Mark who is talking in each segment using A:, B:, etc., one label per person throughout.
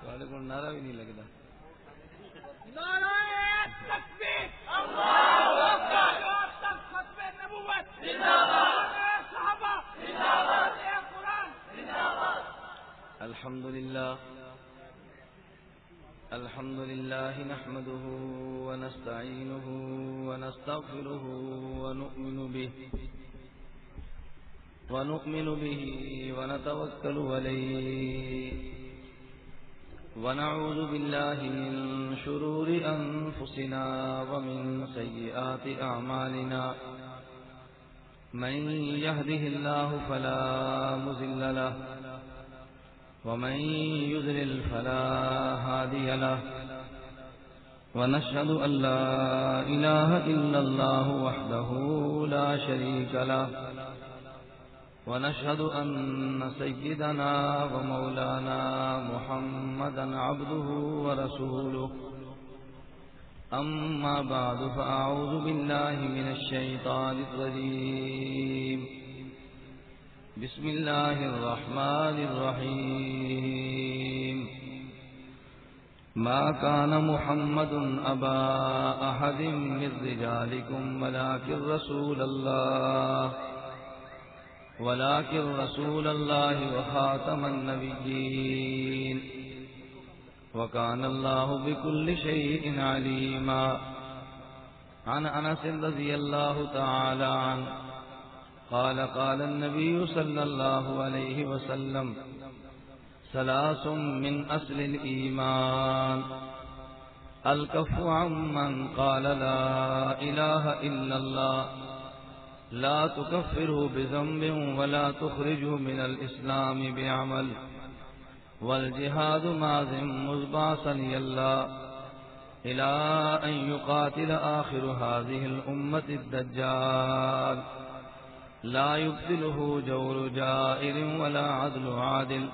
A: تھوڑے کو نعرہ بھی نہیں لگتا.
B: نعرہ تکبیر، اللہ اکبر، ختم نبوت، زندہ باد، صحابہ، زندہ باد، قرآن، زندہ باد.
A: الحمد لله نحمده ونستعينه ونستغفره ونؤمن به ونتوكل عليه ونعوذ بالله من شرور أنفسنا ومن سيئات أعمالنا من يهده الله فلا مضل له ومن يضلل فلا هادي له ونشهد أن لا إله إلا الله وحده لا شريك له ونشهد أن سيدنا ومولانا محمدا عبده ورسوله. أما بعد فأعوذ بالله من الشيطان الرجيم. بسم الله الرحمن الرحيم. ما كان محمد أبا أحد من رجالكم ولكن رسول الله وخاتم النبيين وكان الله بكل شيء عليما. عن أنس رضي الله تعالى عنه قال النبي صلى الله عليه وسلم ثلاث من أصل الإيمان الكف عمن قال لا إله إلا الله لا تكفره بذنب ولا تخرجه من الإسلام بعمل والجهاد ماضٍ مذبعثني الله إلى أن يقاتل آخر هذه الأمة الدجال لا يبدله جور جائر ولا عدل عادل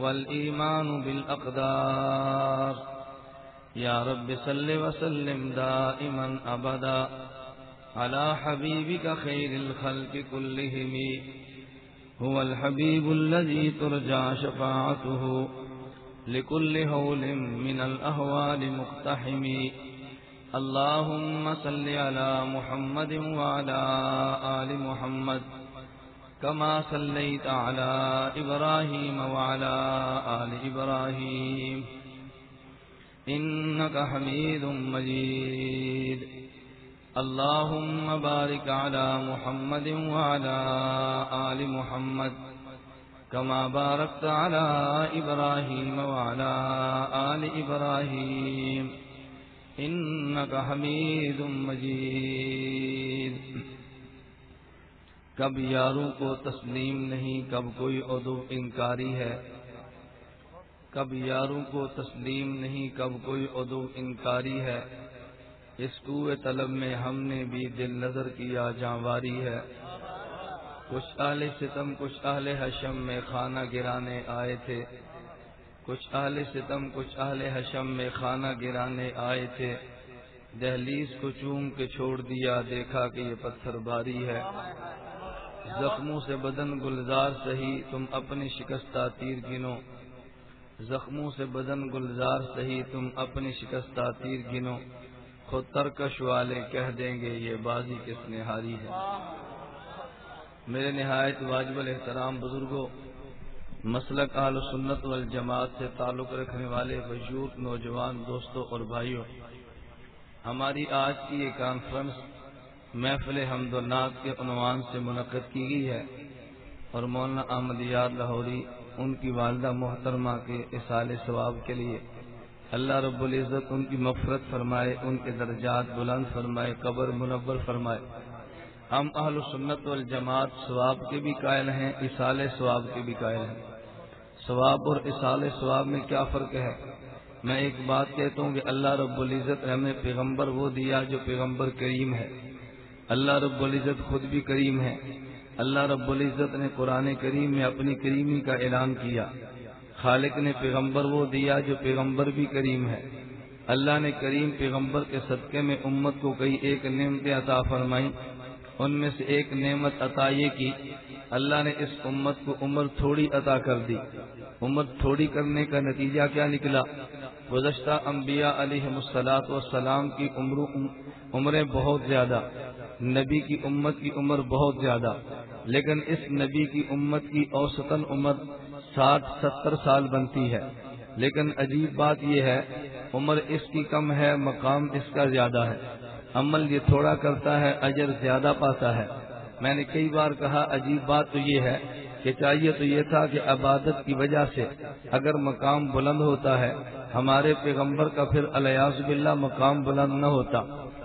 A: والإيمان بالأقدار. يا رب صل وسلم دائما أبدا على حبيبك خير الخلق كلهم هو الحبيب الذي ترجى شفاعته لكل هول من الأهوال مقتحم. اللهم صل على محمد وعلى آل محمد كما صليت على إبراهيم وعلى آل إبراهيم إنك حميد مجيد. اللهم بارك على محمد وعلى آل محمد كما باركت على إبراهيم وعلى آل إبراهيم إنك حميد مجيد. کب یاروں کو تسلیم نہیں کب کوئی عدو انکاری ہے. کب یاروں کو تسلیم نہیں کب کوئی عدو انکاری ہے. اس کوئے طلب میں ہم نے بھی دل نظر کیا جانواری ہے. کچھ اہل ستم کچھ اہل حشم میں خانہ گرانے آئے تھے. کچھ اہل ستم کچھ اہل حشم میں خانہ گرانے آئے تھے. دہلیز کو چوم کے چھوڑ دیا دیکھا کہ یہ پتھر باری ہے. زخموں سے بدن گلزار سہی تم اپنی شکستہ تیر گنو. زخموں سے بدن گلزار سہی تم اپنی شکستہ تیر گنو. خود ترکش والے کہہ دیں گے یہ بازی کس نے ہاری ہے. میرے نہایت واجب الاحترام بزرگوں، مسلک اہل سنت والجماعت سے تعلق رکھنے والے بزرگ نوجوان دوستوں اور بھائیوں، ہماری آج کی یہ کانفرنس محفل حمد و نعت کے عنوان سے منعقد کی گئی ہے اور مولانا احمد یار لاہوری ان کی والدہ محترمہ کے اصال ثواب کے لیے اللہ رب العزت ان کی مغفرت فرمائے، ان کے درجات بلند فرمائے، قبر منور فرمائے. ہم اہل سنت والجماعت ثواب کے بھی قائل ہیں، اصال ثواب کے بھی قائل ہیں. ثواب اور اصال ثواب میں کیا فرق ہے؟ میں ایک بات کہتا ہوں کہ اللہ رب العزت نے ہمیں پیغمبر وہ دیا جو پیغمبر کریم ہے. اللہ رب العزت خود بھی کریم ہے. اللہ رب العزت نے قرآن کریم میں اپنی کریمی کا اعلان کیا. خالق نے پیغمبر وہ دیا جو پیغمبر بھی کریم ہے. اللہ نے کریم پیغمبر کے صدقے میں امت کو کئی ایک نعمتیں عطا فرمائیں. ان میں سے ایک نعمت عطا یہ کی اللہ نے اس امت کو عمر تھوڑی عطا کر دی. عمر تھوڑی کرنے کا نتیجہ کیا نکلا؟ گزشتہ انبیاء علیہم الصلاۃ والسلام کی عمریں بہت زیادہ، نبی کی امت کی عمر بہت زیادہ، لیکن اس نبی کی امت کی اوسطاً عمر 60-70 سال بنتی ہے، لیکن عجیب بات یہ ہے عمر اس کی کم ہے، مقام اس کا زیادہ ہے، عمل یہ تھوڑا کرتا ہے، اجر زیادہ پاتا ہے۔ میں نے کئی بار کہا عجیب بات تو یہ ہے کہ چاہیے تو یہ تھا کہ عبادت کی وجہ سے اگر مقام بلند ہوتا ہے، ہمارے پیغمبر کا پھر الیاذ باللہ مقام بلند نہ ہوتا۔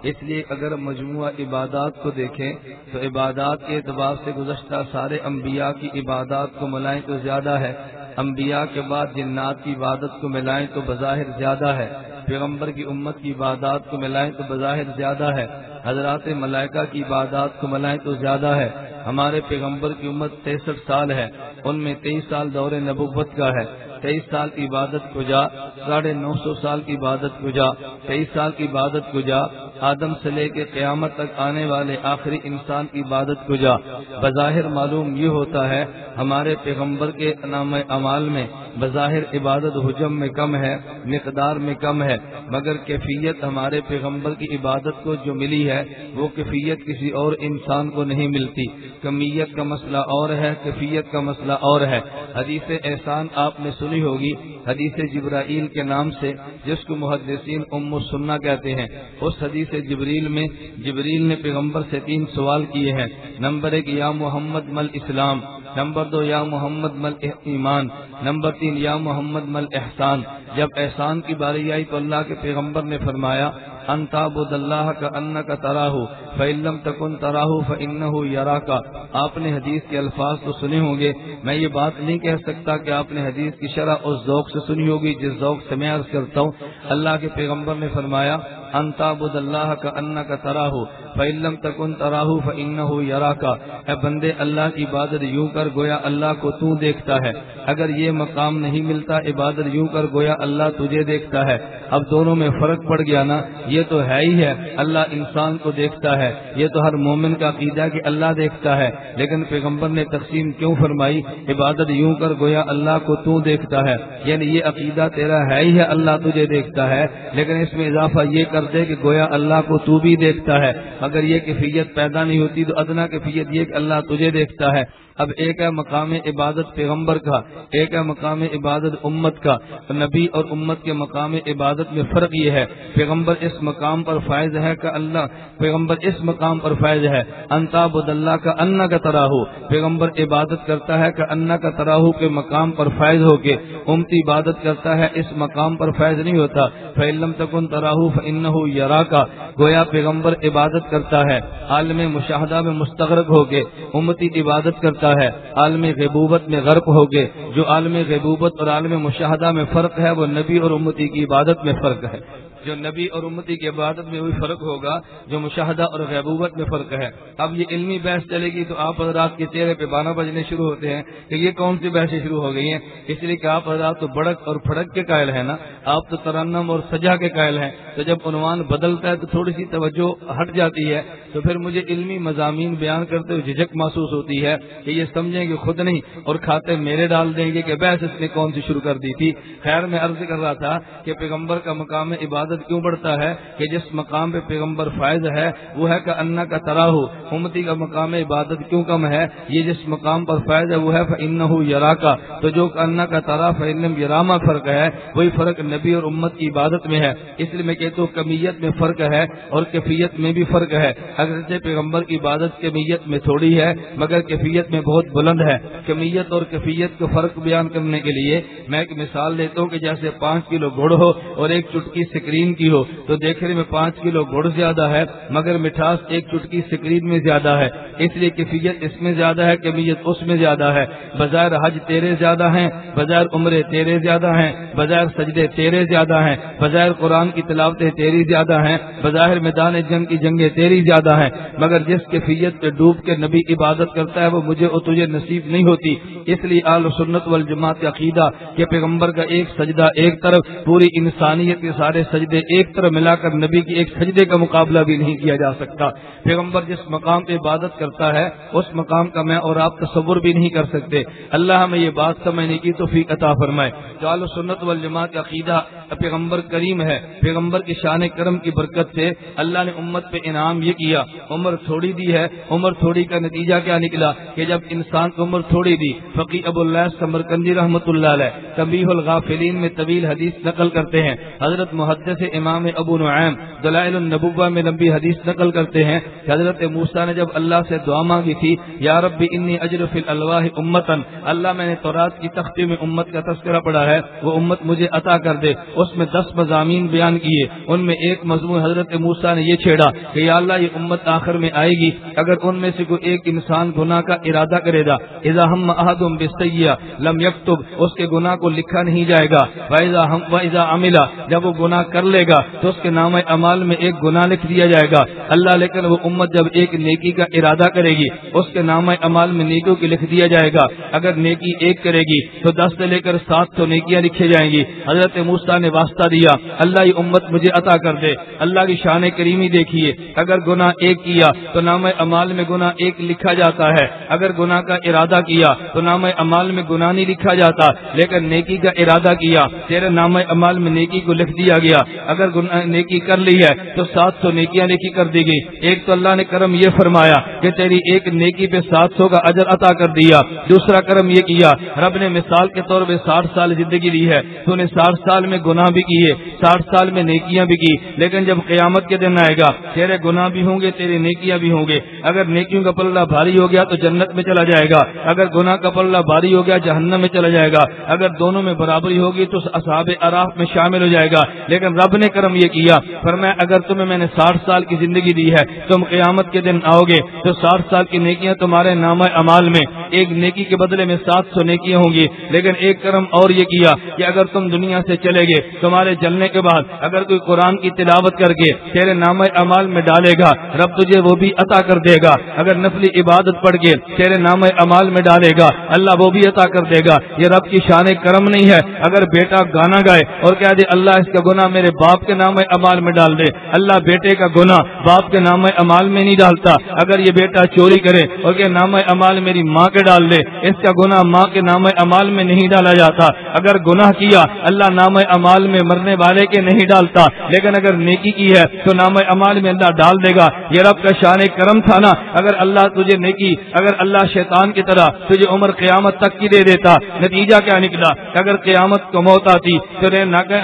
A: اس لیے اگر مجموعہ عبادات کو دیکھیں تو عبادات کے اعتبار سے گزشتہ سارے انبیاء کی عبادات کو ملائیں تو زیادہ ہے، انبیاء کے بعد جنات کی عبادت کو ملائیں تو بظاہر زیادہ ہے، پیغمبر کی امت کی عبادات کو ملائیں تو بظاہر زیادہ ہے، حضرات ملائکہ کی عبادات کو ملائیں تو زیادہ ہے۔ ہمارے پیغمبر کی امت 63 سال ہے، ان میں 23 سال دور نبوت کا ہے، 23 سال کی عبادت کو جا، 950 سال کی عبادت کو جا، 23 سال کی عبادت کو جا، آدم سے لے کے قیامت تک آنے والے آخری انسان کی عبادت کو جا۔ بظاہر معلوم یہ ہوتا ہے ہمارے پیغمبر کے نام اعمال میں بظاہر عبادت حجم میں کم ہے، مقدار میں کم ہے، مگر کیفیت ہمارے پیغمبر کی عبادت کو جو ملی ہے وہ کیفیت کسی اور انسان کو نہیں ملتی۔ کمیت کا مسئلہ اور ہے، کیفیت کا مسئلہ اور ہے۔ حدیث احسان آپ نے سنی ہوگی، حدیث جبرائیل کے نام سے، جس کو محدثین ام السنہ کہتے ہیں۔ اس حدیث جبریل میں جبریل نے پیغمبر سے 3 سوال کیے ہیں۔ نمبر 1 یا محمد مل اسلام، نمبر 2 یا محمد مل ایمان، نمبر 3 یا محمد مل احسان۔ جب احسان کی باری آئی تو اللہ کے پیغمبر نے فرمایا ان تعبد اللہ کأنک تراہ فإن لم تکن تراہ فإنہ یراک۔ آپ نے حدیث کے الفاظ تو سنے ہوں گے، میں یہ بات نہیں کہہ سکتا کہ آپ نے حدیث کی شرح اس ذوق سے سنی ہوگی جس ذوق سے میں عرض کرتا ہوں۔ اللہ کے پیغمبر نے فرمایا ان تعبد اللہ کأنک تراہ فإن لم تکن تراہ فإنہ یراک۔ اے بندے اللہ کی عبادت یوں کر گویا اللہ کو تو دیکھتا ہے، اگر یہ مقام نہیں ملتا عبادت یوں کر گویا اللہ تجھے دیکھتا ہے۔ اب دونوں میں فرق پڑ گیا نا، یہ تو ہے ہی ہے اللہ انسان کو دیکھتا ہے، یہ تو ہر مومن کا عقیدہ ہے کہ اللہ دیکھتا ہے، لیکن پیغمبر نے تقسیم کیوں فرمائی عبادت یوں کر گویا اللہ کو تو دیکھتا ہے، یعنی یہ عقیدہ تیرا ہے ہی ہے اللہ تجھے دیکھتا ہے، لیکن اس میں اضافہ یہ کر دے کہ گویا اللہ کو تو بھی دیکھتا ہے۔ اگر یہ کیفیت پیدا نہیں ہوتی تو ادنا کیفیت یہ کہ اللہ تجھے دیکھتا ہے۔ اب ایک ہے مقام عبادت پیغمبر کا، ایک ہے مقام عبادت امت کا۔ نبی اور امت کے مقام عبادت میں فرق یہ ہے پیغمبر اس مقام پر فائز ہے کہ اللہ پیغمبر اس مقام پر فائز ہے ان تعبد اللہ کا انک تراہ، پیغمبر عبادت کرتا ہے کہ انک تراہ کے مقام پر فائز ہو کے، امتی عبادت کرتا ہے اس مقام پر فائز نہیں ہوتا۔ فإن لم تکن تراہ فإنہ یراک، گویا پیغمبر عبادت کرتا ہے عالم مشاہدہ میں مستغرق ہو کے، امتی عبادت کرتا ہے عالم غیبوبت میں غرق ہو گئے۔ جو عالم غیبوبت اور عالم مشاہدہ میں فرق ہے وہ نبی اور امتی کی عبادت میں فرق ہے۔ جو نبی اور امتی کی عبادت میں وہی فرق ہوگا جو مشاہدہ اور غیبوبت میں فرق ہے۔ اب یہ علمی بحث چلے گی تو آپ حضرات کے چہرے پہ بانا بجنے شروع ہوتے ہیں کہ یہ کون سی بحثیں شروع ہو گئی ہیں، اس لیے کہ آپ حضرات تو بڑک اور پھڑک کے قائل ہیں نا، آپ تو ترنم اور سجا کے قائل ہیں، تو جب عنوان بدلتا ہے تو تھوڑی سی توجہ ہٹ جاتی ہے، تو پھر مجھے علمی مضامین بیان کرتے ہوئے جھجک محسوس ہوتی ہے کہ یہ سمجھیں کہ خود نہیں اور کھاتے میرے ڈال دیں گے کہ بحث اس نے کون سی شروع کر دی تھی۔ خیر میں عرض کر رہا تھا کہ پیغمبر کا مقام عبادت کیوں بڑھتا ہے کہ جس مقام پہ پیغمبر فائز ہے وہ ہے کہ انک تراہ، امتی کا مقام عبادت کیوں کم ہے، یہ جس مقام پر فائز ہے وہ ہے فإنہ یراک، تو جو انک تراہ فإنہ یراما فرق ہے وہی فرق نبی اور امت کی عبادت میں ہے۔ اس لیے میں کہتا ہوں کمیت میں فرق ہے اور کیفیت میں بھی فرق ہے۔ اگرچہ پیغمبر کی عبادت کمیت میں تھوڑی ہے مگر کیفیت میں بہت بلند ہے۔ کمیت اور کیفیت کا فرق بیان کرنے کے لیے میں ایک مثال دیتا ہوں کہ جیسے 5 کلو گڑ ہو اور ایک چٹکی سکرین کی ہو تو دیکھنے میں 5 کلو گڑ زیادہ ہے مگر مٹھاس ایک چٹکی سکرین میں زیادہ ہے، اس لیے کیفیت اس میں زیادہ ہے کمیت اس میں زیادہ ہے۔ بظاہر حج تیرے زیادہ ہیں، بظاہر عمرے تیرے زیادہ ہیں، بظاہر سجدے تیرے زیادہ ہیں، بظاہر قرآن کی تلاوتیں تیری زیادہ ہیں، بظاہر میدان جنگ کی جنگیں تیری زیادہ ہیں، مگر جس کیفیت پہ ڈوب کے نبی عبادت کرتا ہے وہ مجھے اور تجھے نصیب نہیں ہوتی۔ اس لیے اہل سنت والجماعت کا عقیدہ کہ پیغمبر کا ایک سجدہ ایک طرف، پوری انسانیت کے سارے سجدے سجدے ایک طرف ملا کر نبی کی ایک سجدے کا مقابلہ بھی نہیں کیا جا سکتا. پیغمبر جس مقام پہ عبادت کرتا ہے اس مقام کا میں اور آپ تصور بھی نہیں کر سکتے. اللہ ہمیں یہ بات سمجھنے کی توفیق عطا فرمائے. جو اہل سنت والجماعت کا عقیدہ پیغمبر کریم ہے, پیغمبر کی شان کرم کی برکت سے اللہ نے امت پہ انعام یہ کیا, عمر تھوڑی دی ہے. عمر تھوڑی کا نتیجہ کیا نکلا کہ جب انسان کو عمر تھوڑی دی, فقی ابو اللہ سمرقندی رحمۃ اللہ علیہ تنبیہ الغافلین میں طویل حدیث نقل کرتے ہیں. حضرت محدث امام ابو نعیم دلائل النبوہ میں لمبی حدیث نقل کرتے ہیں کہ حضرت موسیٰ نے جب اللہ سے دعا مانگی تھی, یا رب انی اجر فی الالواح امتن, اللہ میں نے تورات کی تختی میں امت کا تذکرہ پڑھا ہے, وہ امت مجھے عطا کر دے. اس میں 10 مضامین بیان کیے, ان میں ایک مضمون حضرت موسیٰ نے یہ چھیڑا کہ یا اللہ یہ امت آخر میں آئے گی, اگر ان میں سے کوئی ایک انسان گناہ کا ارادہ کرے گا, اذا ہم احدم بالسیئہ لم یکتب, اس کے گناہ کو لکھا نہیں جائے گا. واذا عمل, جب وہ گناہ کر لے گا تو اس کے نامہ اعمال میں ایک گناہ لکھ دیا جائے گا. اللہ لیکن وہ امت جب ایک نیکی کا ارادہ کرے گی اس کے نامہ اعمال میں نیکیوں کی لکھ دیا جائے گا. اگر نیکی ایک کرے گی تو 10 سے لے کر 700 نیکیاں لکھی جائیں گی. حضرت موسیٰ نے واسطہ دیا, اللہ یہ امت مجھے عطا کر دے. اللہ کی شان کریمی دیکھیے, اگر گناہ ایک کیا تو نامہ اعمال میں گناہ ایک لکھا جاتا ہے, اگر گناہ کا ارادہ کیا تو نامہ اعمال میں گناہ نہیں لکھا جاتا, لیکن نیکی کا ارادہ کیا تیرے نامہ اعمال میں نیکی کو لکھ دیا گیا. اگر نیکی کر لی ہے تو 700 نیکیاں نیکی کر دی گئی. ایک تو اللہ نے کرم یہ فرمایا کہ تیری ایک نیکی پہ 700 کا اجر عطا کر دیا. دوسرا کرم یہ کیا, رب نے مثال کے طور پہ 60 سال زندگی دی ہے, تو نے 60 سال میں گناہ بھی کیے, 60 سال میں نیکیاں بھی کی, لیکن جب قیامت کے دن آئے گا تیرے گناہ بھی ہوں گے, تیرے نیکیاں بھی ہوں گے. اگر نیکیوں کا پلہ بھاری ہو گیا تو جنت میں چلا جائے گا, اگر گناہ کا پلہ بھاری ہو گیا جہنم میں چلا جائے گا. اگر دونوں میں برابری ہوگی تو اصحاب اعراف میں شامل ہو جائے گا. لیکن رب نے کرم یہ کیا, فرمایا اگر تمہیں میں نے 60 سال کی زندگی دی ہے, تم قیامت کے دن آؤ گے تو 60 سال کی نیکیاں تمہارے نامہ اعمال میں, ایک نیکی کے بدلے میں 700 نیکیاں ہوں گی. لیکن ایک کرم اور یہ کیا کہ اگر تم دنیا سے چلے گے, تمہارے جلنے کے بعد اگر کوئی قرآن کی تلاوت کر کے تیرے نامہ اعمال میں ڈالے گا, رب تجھے وہ بھی عطا کر دے گا. اگر نفلی عبادت پڑھ کے تیرے نامہ اعمال میں ڈالے گا, اللہ وہ بھی عطا کر دے گا. یہ رب کی شان کرم نہیں ہے. اگر بیٹا گانا گائے اور کہہ دے اللہ اس کا گناہ میرے باپ کے نامہ اعمال میں ڈال دے, اللہ بیٹے کا گناہ باپ کے نامہ اعمال میں نہیں ڈالتا. اگر یہ بیٹا چوری کرے اور کہ نامہ اعمال میری ماں کے ڈال دے, اس کا گناہ ماں کے نامہ اعمال میں نہیں ڈالا جاتا. اگر گناہ کیا اللہ نامہ اعمال میں مرنے والے کے نہیں ڈالتا, لیکن اگر نیکی کی ہے تو نامہ اعمال میں اللہ ڈال دے گا. یہ رب کا شان کرم تھا نا. اگر اللہ تجھے نیکی, اگر اللہ شیطان کی طرح تجھے عمر قیامت تک کی دے دیتا, نتیجہ کیا نکلا؟ اگر قیامت کو موت آتی تو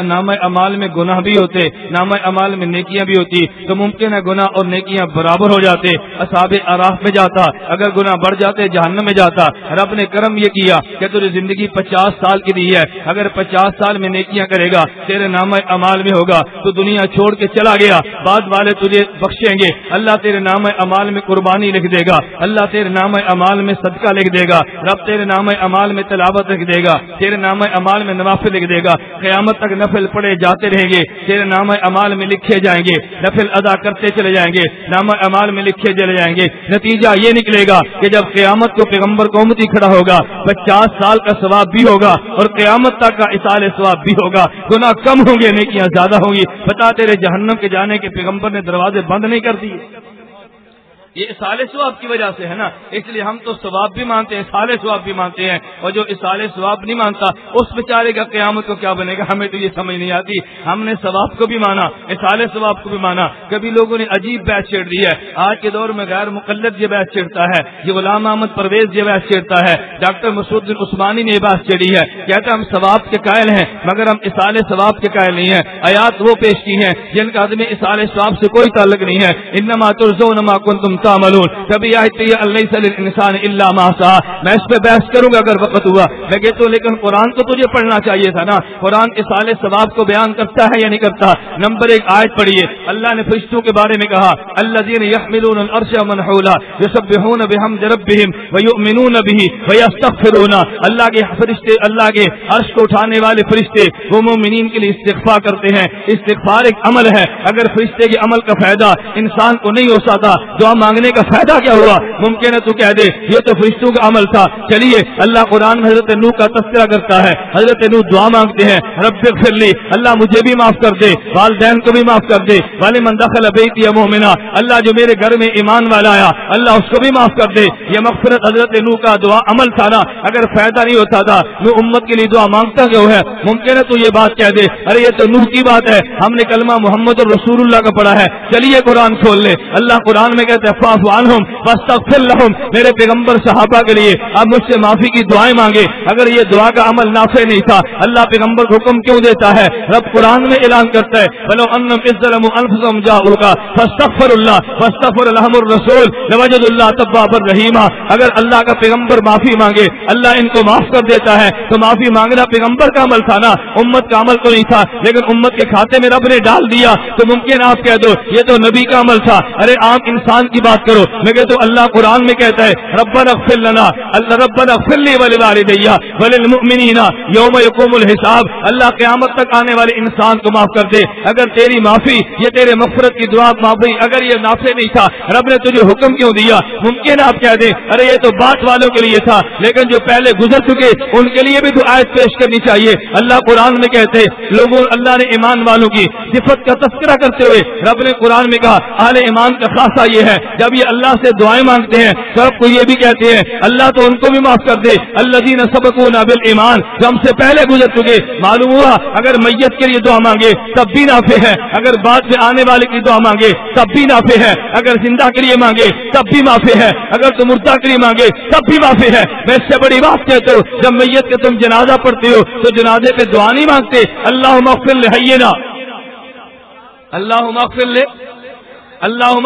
A: نامہ اعمال میں گناہ بھی ہوتے, نامہ اعمال میں نیکیاں بھی ہوتی, تو ممکن ہے گناہ اور نیکیاں برابر ہو جاتے, اصحاب اعراف میں جاتا. اگر گناہ بڑھ جاتے جہنم میں جاتا. رب نے کرم یہ کیا کہ تجھے زندگی 50 سال کی دی ہے, اگر 50 سال میں نیکیاں کرے گا تیرے نامہ اعمال میں ہوگا تو دنیا چھوڑ کے چلا گیا, بعد والے تجھے بخشیں گے, اللہ تیرے نامہ اعمال میں قربانی لکھ دے گا, اللہ تیرے نامہ اعمال میں صدقہ لکھ دے گا, رب تیرے نامہ اعمال میں تلاوت لکھ دے گا, تیرے نامہ اعمال میں نوافل لکھ دے گا. قیامت تک نفل پڑے جاتے رہیں گے, تیرے نامہ اعمال میں لکھے جائیں گے, نفل ادا کرتے چلے جائیں گے, نامہ اعمال میں لکھے چلے جائیں گے. نتیجہ یہ نکلے گا کہ جب قیامت کو پیغمبر کو امتی کھڑا ہوگا 50 سال کا ثواب بھی ہوگا اور قیامت تک کا اصال ثواب بھی ہوگا. گناہ کم ہوں گے, نیکیاں زیادہ ہوں گی. بتا تیرے جہنم کے جانے کے پیغمبر نے دروازے بند نہیں کر دیے. یہ اصال ثواب کی وجہ سے ہے نا, اس لیے ہم تو ثواب بھی مانتے ہیں, اصال ثواب بھی مانتے ہیں, اور جو اصال ثواب نہیں مانتا اس بیچارے کا قیامت کو کیا بنے گا, ہمیں تو یہ سمجھ نہیں آتی. ہم نے ثواب کو بھی مانا, اصال ثواب کو بھی مانا. کبھی لوگوں نے عجیب بحث چھیڑ دی ہے, آج کے دور میں غیر مقلد یہ بحث چھیڑتا ہے, یہ غلام احمد پرویز یہ بحث چھیڑتا ہے, ڈاکٹر مسعود بن عثمانی نے یہ بحث چھیڑی ہے, کہتے ہیں ہم ثواب کے قائل ہیں مگر ہم اصال ثواب کے قائل نہیں ہیں. آیات وہ پیش کی ہیں جن کا آدمی اصال ثواب سے کوئی تعلق نہیں ہے. انما ترزون ما کنتم تعملون. کبھی آیت لیس للانسان الا ما سعى, میں اس پہ بحث کروں گا اگر وقت ہوا لگے تو, لیکن قرآن تو تجھے پڑھنا چاہیے تھا نا. قرآن اصال ثواب کو بیان کرتا ہے یا نہیں کرتا؟ نمبر 1 آیت پڑھیے, اللہ نے فرشتوں کے بارے میں کہا الذین یحملون العرش ومن حولہ یسبحون بحمد ربہم ویؤمنون بہ ویستغفرون. اللہ کے فرشتے, اللہ کے عرش کو اٹھانے والے فرشتے وہ مومنین کے لیے استغفار کرتے ہیں. استغفار ایک عمل ہے, اگر فرشتے کے عمل کا فائدہ انسان کو نہیں ہو سکتا, دعا
C: مانگنے کا فائدہ کیا ہوا؟ ممکن ہے تو کہہ دے یہ تو فرشتوں کا عمل تھا. چلیے اللہ قرآن میں حضرت نوح کا تذکرہ کرتا ہے. حضرت نوح دعا مانگتے ہیں رب اغفر لی، اللہ مجھے بھی معاف کر دے، والدین کو بھی معاف کر دے. وَلِمَنْ دَخَلَ بَيْتِيَ مُؤْمِنًا، اللہ جو میرے گھر میں ایمان والا آیا اللہ اس کو بھی معاف کر دے. یہ مغفرت حضرت نوح کا دعا عمل تھا نا. اگر فائدہ نہیں ہوتا تھا نوح امت کے لیے دعا مانگتا کیوں ہے؟ ممکن ہے تو یہ بات کہہ دے ارے یہ تو نوح کی بات ہے، ہم نے کلمہ محمد رسول اللہ کا پڑھا ہے. چلیے قرآن کھول لے. اللہ قرآن میں کہتے ہیں فاعف عنہم واستغفر لہم، میرے پیغمبر صحابہ کے لیے اب مجھ سے معافی کی دعائیں مانگے. اگر یہ دعا کا عمل نافع نہیں تھا اللہ پیغمبر کو حکم کیوں دیتا ہے؟ رب قرآن میں اعلان کرتا ہے فلو انہم اذ ظلموا انفسہم جاءوک فاستغفر اللہ فاستغفر لهم الرسول لوجدوا اللہ توابا رحیما. اگر اللہ کا پیغمبر معافی مانگے اللہ ان کو معاف کر دیتا ہے. تو معافی مانگنا پیغمبر کا عمل تھا نا، امت کا عمل تو نہیں تھا. لیکن امت کے کھاتے میں رب نے ڈال دیا تو ممکن آپ کہہ دو یہ تو نبی کا عمل تھا. ارے عام انسان کی بات کرو. مگر تو اللہ قرآن میں کہتا ہے ربنا اغفر لنا، اللہ ربنا اغفر لی ولوالدی وللمؤمنین یوم یقوم الحساب. اللہ قیامت تک آنے والے انسان کو معاف کر دے. اگر تیری معافی یہ تیرے مغفرت کی دعا معافی اگر یہ نافع نہیں تھا رب نے تجھے حکم کیوں دیا؟ ممکن آپ کہہ دیں ارے یہ تو بات والوں کے لیے تھا، لیکن جو پہلے گزر چکے ان کے لیے بھی تو آیت پیش کرنی چاہیے. اللہ قرآن میں کہتے لوگوں اللہ نے ایمان والوں کی صفت کا تذکرہ کرتے ہوئے رب نے قرآن میں کہا اہل ایمان کا خاصہ یہ ہے جب یہ اللہ سے دعائیں مانگتے ہیں تو رب کو یہ بھی کہتے ہیں اللہ تو ان کو بھی معاف کر دے الذین سبقونا بالایمان، جو ہم سے پہلے گزر چکے. معلوم ہوا اگر میت کے لیے دعا مانگے تب بھی نافع ہے، اگر بعد میں آنے والے کی دعا مانگے تب بھی نافع ہے، اگر زندہ کے لیے مانگے تب بھی نافع ہے، اگر تم مردہ کے لیے مانگے تب بھی نافع ہے. میں اس سے بڑی بات کہتے ہو جب میت کے تم جنازہ پڑھتے ہو تو جنازے پہ دعا نہیں مانگتے اللہم اغفر لحینا، اللہم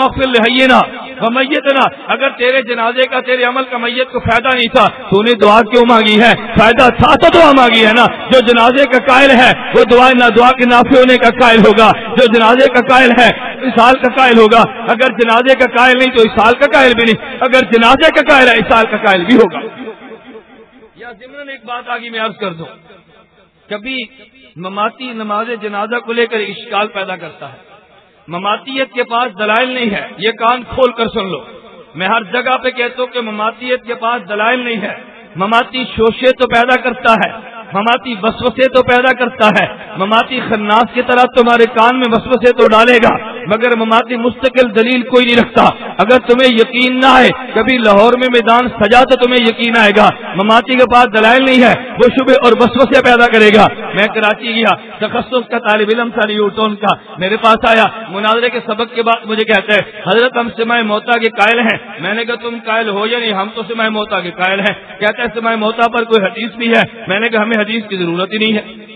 C: اغفر لحینا ومیتنا. اگر تیرے جنازے کا تیرے عمل کا میت کو فائدہ نہیں تھا تو نے دعا کیوں مانگی ہے؟ فائدہ تھا تو دعا مانگی ہے نا. جو جنازے کا قائل ہے وہ دعا کے نافع ہونے کا قائل ہوگا، جو جنازے کا قائل ہے اسال کا قائل ہوگا. اگر جنازے کا قائل نہیں تو اسال کا قائل بھی نہیں، اگر جنازے کا قائل ہے اسال کا قائل بھی ہوگا. یا ضمن ایک بات آگے میں عرض کر دوں، کبھی مماتی نماز جنازہ کو لے کر اشکال پیدا کرتا ہے. مماتیت کے پاس دلائل نہیں ہے، یہ کان کھول کر سن لو. میں ہر جگہ پہ کہتا ہوں کہ مماتیت کے پاس دلائل نہیں ہے. مماتی شوشے تو پیدا کرتا ہے، مماتی وسوسے تو پیدا کرتا ہے، مماتی خناس کی طرح تمہارے کان میں وسوسے تو ڈالے گا، مگر مماتی مستقل دلیل کوئی نہیں رکھتا. اگر تمہیں یقین نہ آئے کبھی لاہور میں میدان سجا تو تمہیں یقین آئے گا. مماتی کے پاس دلائل نہیں ہے، وہ شبہ اور وسوسے پیدا کرے گا. میں کراچی گیا، تخصص کا طالب علم تھا نیوٹن کا، میرے پاس آیا مناظرے کے سبق کے بعد مجھے کہتا ہے حضرت ہم سماع موتا کے قائل ہیں. میں نے کہا تم قائل ہو یا نہیں؟ ہم تو سماع موتا کے قائل ہیں. کہتا ہے سماع موتا پر کوئی حدیث بھی ہے؟ میں نے کہا ہمیں حدیث کی ضرورت ہی نہیں ہے،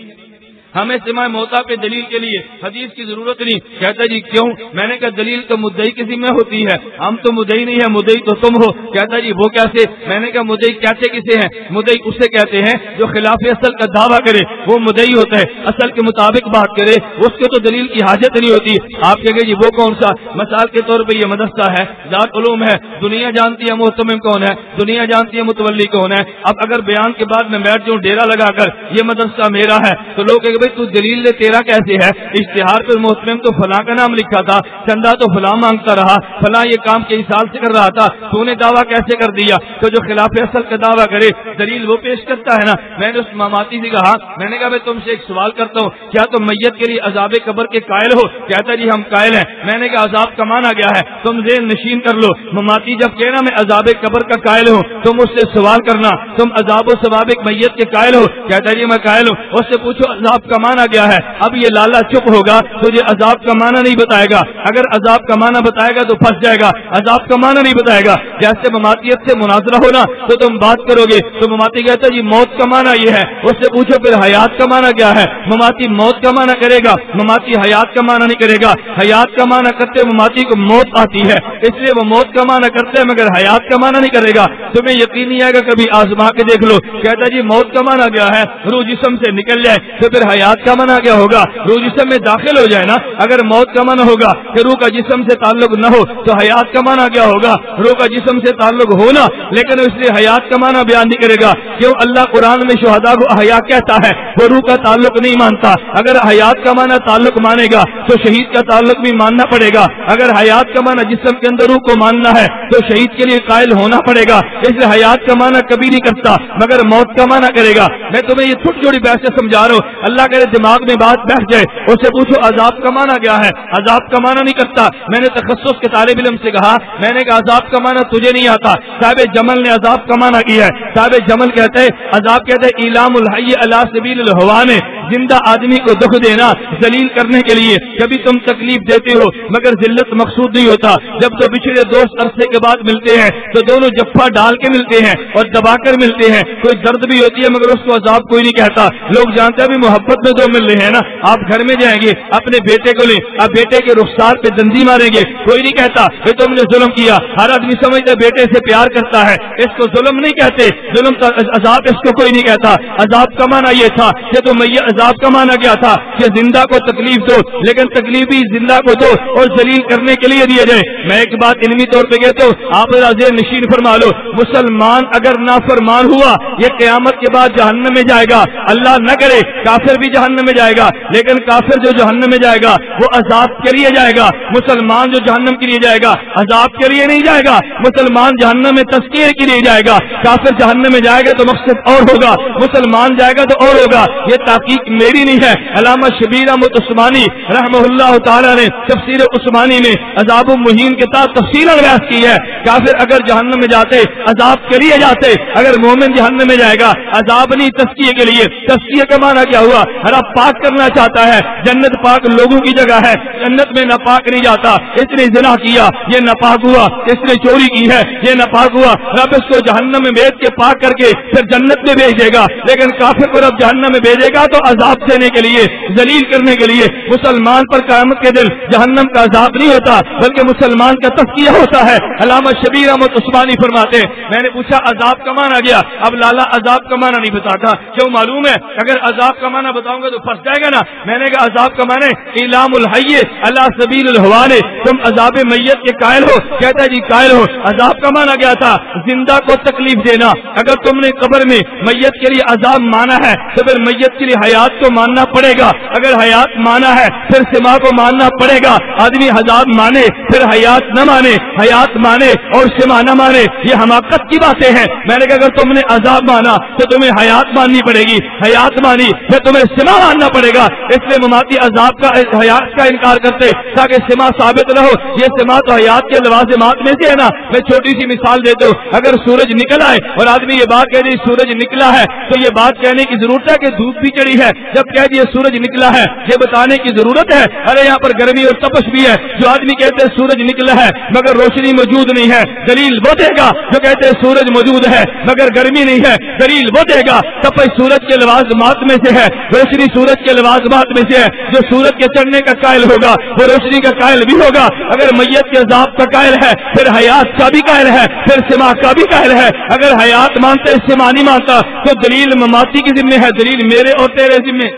C: ہمیں سماع موتا پہ دلیل کے لیے حدیث کی ضرورت نہیں. کہتا جی کیوں؟ میں نے کہا دلیل تو مدعی کی ذمہ ہوتی ہے، ہم تو مدعی نہیں ہے، مدعی تو تم ہو. کہتا جی وہ کیسے؟ میں نے کہا مدعی کہتے کسے ہیں؟ مدعی اسے کہتے ہیں جو خلاف اصل کا دعویٰ کرے وہ مدعی ہوتا ہے، اصل کے مطابق بات کرے اس کے تو دلیل کی حاجت نہیں ہوتی. آپ کہیں گے جی وہ کون سا؟ مثال کے طور پہ یہ مدرسہ ہے، دار العلوم ہے، دنیا جانتی ہے محتمم کون ہے، دنیا جانتی ہے متولی کون ہے. اب اگر بیان کے بعد میں بیٹھ جاؤں ڈیرا لگا کر یہ مدرسہ میرا ہے تو لوگ کہیں بھائی تو دلیل دے تیرا کیسے ہے؟ اشتہار پر محتمم تو فلاں کا نام لکھا تھا، چندہ تو فلاں مانگتا رہا، فلاں یہ کام کئی سال سے کر رہا تھا، تو نے دعویٰ کیسے کر دیا؟ تو جو خلاف اصل کا دعویٰ کرے دلیل وہ پیش کرتا ہے نا. میں نے اس مماتی سے کہا، میں نے کہا میں تم سے ایک سوال کرتا ہوں، کیا تم میت کے لیے عذاب قبر کے قائل ہو؟ کہتا جی ہم قائل ہیں. میں نے کہا عذاب کا معنی کیا ہے؟ تم ذہن نشین کر لو. مماتی جب کہنا میں عذاب قبر کا قائل ہوں تم اس سے سوال کرنا تم عذاب و ثواب میت کے قائل ہو؟ کہتا جی میں قائل ہوں. اس سے پوچھو عذاب کا معنی کیا ہے؟ اب یہ لالا چپ ہوگا تجھے عذاب کا معنی نہیں بتائے گا. اگر عذاب کا معنی بتائے گا تو پھنس جائے گا، عذاب کا معنی نہیں بتائے گا. جیسے مماتیت سے مناظرہ ہونا تو تم بات کرو گے تو مماتی کہتا ہے جی موت کا معنی یہ ہے. اس سے پوچھو پھر حیات کا معنی کیا ہے؟ مماتی موت کا معنی کرے گا، مماتی حیات کا معنی نہیں کرے گا. حیات کا معنی کرتے مماتی کو موت آتی ہے اس لیے وہ موت کا معنی کرتے ہیں مگر حیات کا معنی نہیں کرے گا. تمہیں یقین نہیں آئے گا کبھی آزما کے دیکھ لو. کہتا ہے جی موت کا معنی کیا ہے؟ روح جسم سے نکل جائے تو پھر حیات کا معنی کیا ہوگا؟ روح جسم میں داخل ہو جائے نا. اگر موت کا معنی ہوگا کہ روح کا جسم سے تعلق نہ ہو تو حیات کا معنی کیا ہوگا؟ روح کا جسم سے تعلق ہونا. لیکن اس لیے حیات کا معنی بیان نہیں کرے گا. کیوں؟ اللہ قرآن میں شہداء کو احیا کہتا ہے، وہ روح کا تعلق نہیں مانتا. اگر حیات کا معنی تعلق مانے گا تو شہید کا تعلق بھی ماننا پڑے گا. اگر حیات کا معنی جسم کے اندر روح کو ماننا ہے تو شہید کے لیے قائل ہونا پڑے گا. اس لیے حیات کا معنی کبھی نہیں کرتا مگر موت کا معنی کرے گا. میں تمہیں یہ چھوٹی چھوٹی بحث سے سمجھا رہا ہوں. اللہ کے دماغ میں بات بیٹھ جائے، اس سے پوچھو عذاب کا معنی کیا ہے؟ عذاب کا معنی نہیں کرتا. میں نے تخصص کے طالب علم سے کہا، میں نے کہا عذاب کا معنی تجھے نہیں آتا. صاحب جمل نے عذاب کا معنی کیا ہے. صاحب جمل کہتے ہیں عذاب کہتے ہیں ایلام الحی علی سبیل الہوان، زندہ آدمی کو دکھ دینا ذلیل کرنے کے لیے. کبھی تم تکلیف دیتے ہو مگر ذلت مقصود نہیں ہوتا. جب تو بچھڑے دوست عرصے کے بعد ملتے ہیں تو دونوں جفا ڈال کے ملتے ہیں اور دبا کر ملتے ہیں. کوئی درد بھی ہوتی ہے مگر اس کو عذاب کوئی نہیں کہتا. لوگ جانتے ہیں بھی محبت میں دو مل رہے ہیں نا. آپ گھر میں جائیں گے اپنے بیٹے کو لیں، آپ بیٹے کے رخسار پہ دندی ماریں گے، کوئی نہیں کہتا کہ تم نے ظلم کیا. ہر آدمی سمجھتا بیٹے سے پیار کرتا ہے، اس کو ظلم نہیں کہتے. ظلم کا عذاب اس کو کوئی نہیں کہتا. عذاب کا معنی یہ تھا کہ تم عذاب کا معنی کیا تھا کہ زندہ کو تکلیف دو، لیکن تکلیف بھی زندہ کو دو اور ذلیل کرنے کے لیے دیے جائے. میں ایک بات علمی طور پہ کہتا ہوں، آپ ذہن نشین فرما لو. مسلمان اگر نافرمان ہوا یہ قیامت کے بعد جہنم میں جائے گا. اللہ نہ کرے کافر بھی جہنم میں جائے گا، لیکن کافر جو جہنم میں جائے گا وہ عذاب کے لیے جائے گا. مسلمان جو جہنم کے لیے جائے گا عذاب کے لیے نہیں جائے گا. مسلمان جہنم میں تذکیر کے لیے جائے گا. کافر جہنم میں جائے گا تو مقصد اور ہوگا، مسلمان جائے گا تو اور ہوگا. یہ تحقیق میری نہیں ہے. علامہ شبیر احمد عثمانی رحمہ اللہ تعالی نے تفسیر عثمانی میں عذاب المہین کے ساتھ تفصیل بیان کی ہے. کافر اگر جہنم میں جاتے عذاب کے لیے جاتے، اگر مومن جہنم میں جائے گا عذاب نہیں تزکیے کے لیے. تزکیے کا معنی کیا ہوا؟ رب پاک کرنا چاہتا ہے. جنت پاک لوگوں کی جگہ ہے، جنت میں ناپاک نہیں جاتا. اس نے زنا کیا یہ ناپاک ہوا، اس نے چوری کی ہے یہ ناپاک ہوا. رب اس کو جہنم میں بھیج کے پاک کر کے پھر جنت میں بھیج دے گا. لیکن کافر کو رب جہنم میں بھیجے گا تو عذاب دینے کے لیے، ذلیل کرنے کے لیے. مسلمان پر قیامت کے دن جہنم کا عذاب نہیں ہوتا بلکہ مسلمان کا تزکیہ ہوتا ہے. علامہ شبیر احمد عثمانی فرماتے ہیں میں نے پوچھا عذاب کا معنی گیا. اب لالا عذاب کا معنی نہیں بتاتا. کیوں معلوم ہے اگر عذاب کا معنی بتاؤں گا تو پھنس جائے گا نا. میں نے کہا عذاب کا معنی اعلام الحی علی سبیل الہوان، تم عذاب میت کے قائل ہو. کہتا ہے جی قائل ہو. عذاب کا معنی کیا تھا؟ زندہ کو تکلیف دینا. اگر تم نے قبر میں میت کے لیے عذاب مانا ہے تو پھر میت کے لیے حیات کو ماننا پڑے گا. اگر حیات مانا ہے پھر سما کو ماننا پڑے گا. آدمی عذاب مانے پھر حیات نہ مانے، حیات مانے اور سما نہ مانے، یہ حماقت کی باتیں ہیں. میں نے کہا اگر تم نے عذاب مانا تو تمہیں حیات ماننی پڑے گی، حیات مانی پھر تمہیں سما ماننا پڑے گا. اس لیے مماتی عذاب کا حیات کا انکار کرتے تاکہ سما ثابت نہ ہو. یہ سما تو حیات کے لوازمات میں سے ہے نا. میں چھوٹی سی مثال دیتا ہوں. اگر سورج نکل آئے اور آدمی یہ بات کہہ دے سورج نکلا ہے تو یہ بات کہنے کی ضرورت ہے کہ دھوپ بھی چڑھی ہے. جب کہہ دیے سورج نکلا ہے یہ بتانے کی ضرورت ہے ارے یہاں پر گرمی اور تپش بھی ہے. جو آدمی کہتے ہیں سورج نکلا ہے مگر روشنی موجود نہیں ہے دلیل وہ دے گا. جو کہتے ہیں سورج موجود ہے مگر گرمی نہیں ہے دلیل وہ دے گا. تپش سورج کے لوازمات میں سے ہے، روشنی سورج کے لوازمات میں سے ہے. جو سورج کے چڑھنے کا قائل ہوگا وہ روشنی کا قائل بھی ہوگا. اگر میت کے عذاب کا قائل ہے پھر حیات کا بھی قائل ہے، پھر سما کا بھی قائل ہے. اگر حیات مانتے سما نہیں مانتا تو دلیل مماتی کی ذمہ ہے، دلیل میرے اور تیرے ذمہ.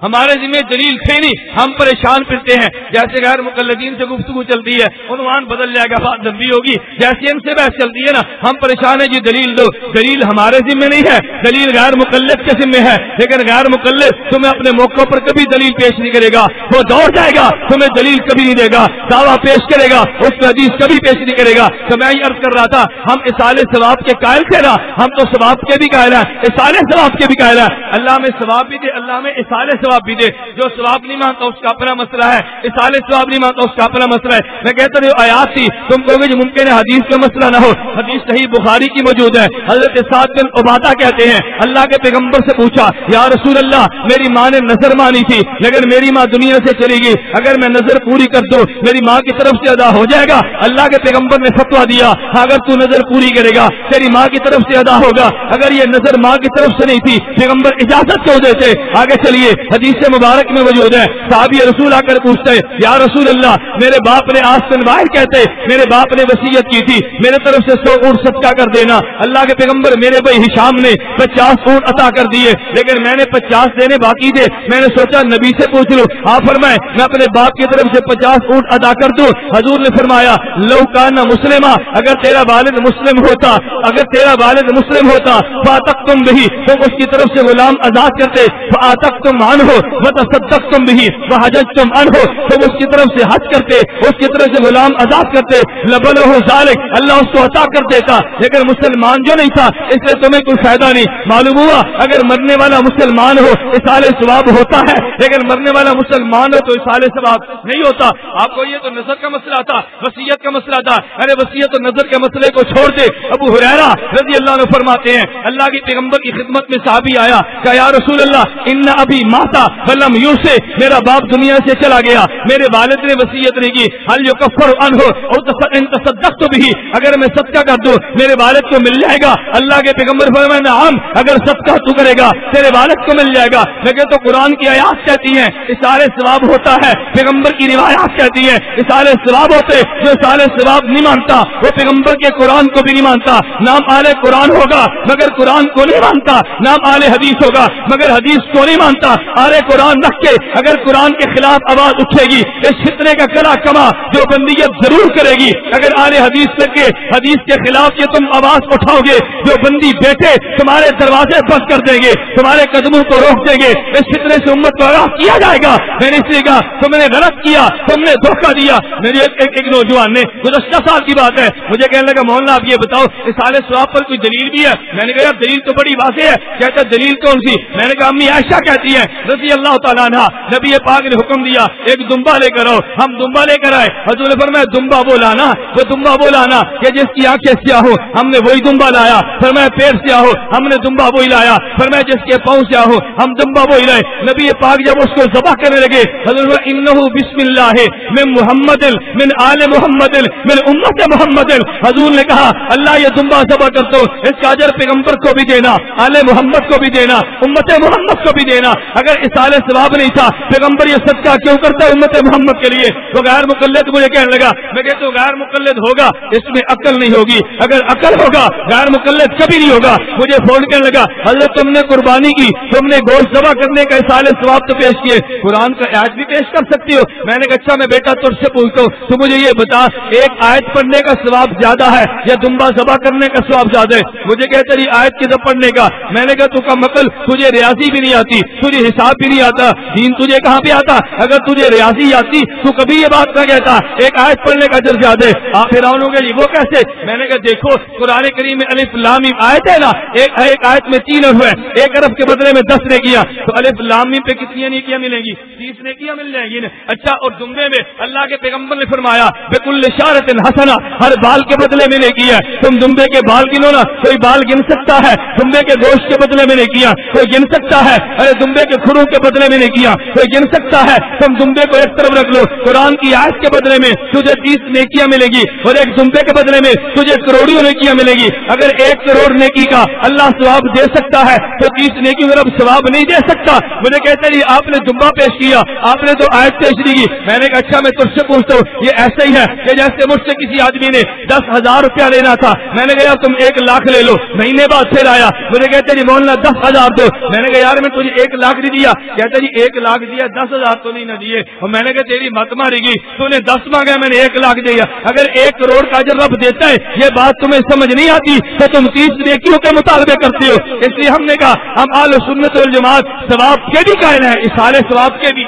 C: ہمارے ذمہ دلیل تھے نہیں، ہم پریشان پھرتے ہیں. جیسے غیر مقلدین سے گفتگو چلتی ہے عنوان بدل جائے گا بات لمبی ہوگی. جیسے ان سے بحث چلتی ہے نا ہم پریشان ہیں جی دلیل دو. دلیل ہمارے ذمہ نہیں ہے، دلیل غیر مقلد کے ذمہ ہے. لیکن غیر مقلد تمہیں اپنے موقع پر کبھی دلیل پیش نہیں کرے گا. وہ دوڑ جائے گا تمہیں دلیل کبھی نہیں دے گا. دعویٰ پیش کرے گا اس کو حدیث کبھی پیش نہیں کرے گا. تو میں یہ عرض کر رہا تھا ہم اصال ثواب کے قائل تھے نا، ہم تو ثواب کے بھی قائل ہیں، اصال ثواب کے بھی قائل ہیں. اللہ میں ثواب بھی دے، اللہ میں اصال ثواب بھی دے. جو ثواب نہیں مانتا اس کا اپنا مسئلہ ہے، اصال ثواب نہیں مانتا اس کا اپنا مسئلہ ہے. میں کہتا ہوں آیات تھی تم کہو گے جو ممکن ہے حدیث کا مسئلہ نہ ہو. حدیث صحیح بخاری کی موجود ہے. حضرت سعد بن عبادہ کہتے ہیں اللہ کے پیغمبر سے پوچھا یا رسول اللہ میری ماں نے نظر مانی تھی لیکن میری ماں دنیا سے چلی گئی، اگر میں نظر پوری کر دوں میری ماں کی طرف سے ادا ہو جائے گا؟ اللہ کے پیغمبر نے فتویٰ دیا اگر تو نظر پوری کرے گا تیری ماں کی طرف سے ادا ہوگا. اگر یہ نظر ماں کی طرف سے نہیں تھی پیغمبر اجازت کیوں دیتے؟ آگے چلیے حدیث مبارک میں موجود ہے، صحابی رسول آ کر پوچھتے یا رسول اللہ میرے باپ نے آستن باہر کہتے میرے باپ نے وصیت کی تھی میرے طرف سے 100 اونٹ صدقہ کر دینا، اللہ کے پیغمبر میرے بھائی ہشام نے 50 اونٹ عطا کر دیے لیکن میں نے 50 دینے باقی تھے، میں نے سوچا نبی سے پوچھ لوں، آپ فرمائے میں اپنے باپ کی طرف سے 50 اونٹ ادا کر دوں؟ حضور نے فرمایا لو کان مسلمہ، اگر تیرا والد مسلم ہوتا، اگر تیرا والد مسلم ہوتا فاتقتم بھی تو اس کی طرف سے غلام آزاد کرتے، فاتقتم عنہ وتصدقتم بھی وحججتم عنہ تو اس کی طرف سے حج کرتے، اس کی طرف سے غلام آزاد کرتے، لبلہ ذالک اللہ اس کو عطا کر دیتا، لیکن مسلمان جو نہیں تھا اس سے تمہیں کوئی فائدہ نہیں۔ معلوم ہوا اگر مرنے والا مسلمان ہو اصال ثواب ہوتا ہے، لیکن مرنے والا مسلمان ہو تو اصال ثواب نہیں ہوتا۔ آپ کو یہ تو نظر کا مسئلہ تھا، وصیت کا مسئلہ تھا، ارے وصیت و نظر کے مسئلے کو چھوڑ دے۔ ابو ہریرہ رضی اللہ عنہ فرماتے ہیں اللہ کے پیغمبر کی خدمت میں صحابی آیا کہ یا رسول اللہ ان ابی ماتا ولم یوصی، میرا باپ دنیا سے چلا گیا، میرے والد نے وصیت نہیں کی، هل یکفر عنہ او ان تصدقت به، اگر میں صدقہ کر دوں میرے والد کو مل جائے گا؟ اللہ کے پیغمبر فرمایا نعم، اگر صدقہ تو کرے گا تیرے والد کو مل جائے گا، لیکن تو قرآن کی آیات کہتی ہیں اصال ثواب ہوتا ہے، پیغمبر کی روایات کہتی ہیں اصال ثواب ہوتے، جو اصال ثواب نہیں مانتا وہ پیغمبر کے قرآن کو بھی نہیں مانتا، نام آل قرآن ہوگا مگر قرآن کو نہیں مانتا، نام آل حدیث ہوگا مگر حدیث کو نہیں مانتا۔ آل قرآن رکھ کے اگر قرآن کے خلاف آواز اٹھے گی اس فتنے کا کلا کما جو بندیت ضرور کرے گی، اگر آل حدیث تک کے حدیث کے خلاف یہ تم آواز اٹھاؤ گے جو بندی بیٹھے تمہارے دروازے بند کر دیں گے، تمہارے قدموں کو روک دیں گے، اس فتنے سے امت کو آگاہ کیا جائے گا۔ میں نے اس لیے کہا تم نے غلط کیا، تم نے دھوکہ دیا۔ میرے ایک نوجوان نے گزشتہ سال کی بات ہے مجھے کہنے لگا مولانا آپ یہ بتاؤ اصال ثواب پر کوئی دلیل بھی ہے؟ میں نے کہا دلیل تو بڑی واضح ہے۔ کہتا دلیل کون سی؟ میں نے کہا امی عائشہ کہتی ہیں رضی اللہ تعالیٰ عنہا نبی پاک نے حکم دیا ایک دمبا لے کر آؤ، ہم دمبا لے کر آئے، حضور نے فرمایا دمبا وہ لانا، وہ دمبا وہ لانا کہ جس کی آنکھیں سیاہ ہو، ہم نے وہی دمبا لایا۔ فرمایا پیر سیاہ ہو، ہم نے دمبا وہی لایا۔ فرمایا جس کے پاؤں سیاہ ہو، ہم دمبا وہی لائے۔ نبی پاک جب اس کو ذبح کرنے لگے حضور نے انہ بسم اللہ من محمد من آل محمد من امت محمد، حضور نے کہا اللہ یہ دمبا ذبح کر دو، اس کا اجر پیغمبر کو بھی دینا، آل محمد کو بھی دینا، امت محمد کو بھی دینا۔ اگر اصال ثواب نہیں تھا پیغمبر یہ صدقہ کیوں کرتا ہے امت محمد کے لیے؟ تو غیر مقلد مجھے کہنے لگا، میں کہتا ہوں غیر مقلد ہوگا اس میں عقل نہیں ہوگی، اگر عقل ہوگا غیر مقلد کبھی نہیں ہوگا۔ مجھے فون کرنے لگا حضرت تم نے قربانی کی، تم نے گوشت ذبح کرنے کا اصال ثواب تو پیش کیے، قرآن کا آیت بھی پیش کر سکتی ہو۔ میں نے کہا اچھا میں بیٹا تجھ سے پوچھتا ہوں تو مجھے یہ بتا ایک آیت پڑھنے کا ثواب زیادہ ہے یا دمبا ذبح کرنے کا ثواب زیادہ ہے؟ مجھے کہتا رہی آیت کی پڑھنے کا۔ میں نے کہا تو کا مقل تجھے ریاضی بھی نہیں آتی، تجھے حساب بھی نہیں آتا، دین تجھے کہاں پہ آتا؟ اگر تجھے ریاضی آتی تو کبھی یہ بات نہ کہتا ایک آیت پڑھنے کا اجر زیادہ ہے۔ آپ فرعون گے وہ کیسے؟ میں نے کہا دیکھو قرآن کریم میں الف لام میم آیت ہے نا، ایک آیت میں 3 حرف ہے، 1 حرف کے بدلے میں 10 نیکیاں، تو الف لام میم پہ کتنی نیکیاں ملیں گی؟ 30 نیکیاں مل جائیں گی نا۔ اچھا اور دمبے میں اللہ کے پیغمبر نے فرمایا بکل شارت حسنہ، ہر بال کے بدلے میں نیکی ہے۔ تم دمبے کے بال گنو نا، کوئی بال گن سکتا ہے؟ دمبے کے گوشت کے بدلے میں نیکیاں کوئی گن سکتا ہے؟ ارے دمبے کے کھروں کے بدلے میں نیکیاں کوئی گن سکتا ہے؟ تم دمبے کو ایک طرف رکھ لو، قرآن کی آیت کے بدلے میں تجھے 30 نیکیاں ملے گی اور ایک دمبے کے بدلے میں تجھے کروڑوں نیکیاں ملے گی۔ اگر 1 کروڑ نیکی کا اللہ ثواب دے سکتا ہے تو 30 نیکی میں رب ثواب نہیں دے سکتا۔ مجھے کہتے ہیں آپ نے دمبا پیش کیا، آپ نے تو آیت پیش کی۔ میں نے کہا اچھا میں تجھ سے پوچھتا ہوں یہ ایسا ہی ہے کہ جیسے مجھ سے کسی آدمی نے 10,000 روپیہ لینا تھا، میں نے کہا تم 1 لاکھ لے لو، مہینے بعد پھر آیا مجھے کہتے جی مولانا 10,000 دو، میں نے کہا یار میں تجھے 1 لاکھ نہیں دیا، کہتے جی 1 لاکھ دیا 10,000 تو نہیں نہ دیے، اور میں نے کہا تیری مت ماری گی، تو نے 10 مانگا میں نے 1 لاکھ دیا۔ اگر 1 کروڑ کا اجر رب دیتا ہے یہ بات تمہیں سمجھ نہیں آتی تو تم 30 نیکیوں کے مطالبے کرتے ہو۔ اس لیے ہم نے کہا ہم اہل سنت والجماعت ثواب کے بھی قائل ہیں، اصال ثواب کے بھی،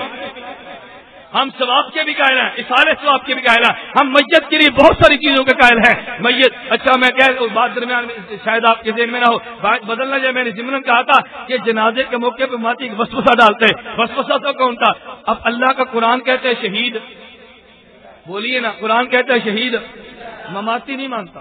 C: ہم ثواب کے بھی قائل ہیں، اصال ثواب کے بھی قائل ہیں۔ ہم میت کے لیے بہت ساری چیزوں کے قائل ہیں۔ میت اچھا میں بات درمیان میں شاید آپ کے ذہن میں نہ ہو، بات بدلنا جائے، میں نے ضمن کہا تھا کہ جنازے کے موقع پہ ماتی وسوسہ ڈالتے، وسوسہ تو کون تھا؟ اب اللہ کا قرآن کہتے ہیں شہید، بولیے نا، قرآن کہتا ہے شہید، مماتی نہیں مانتا،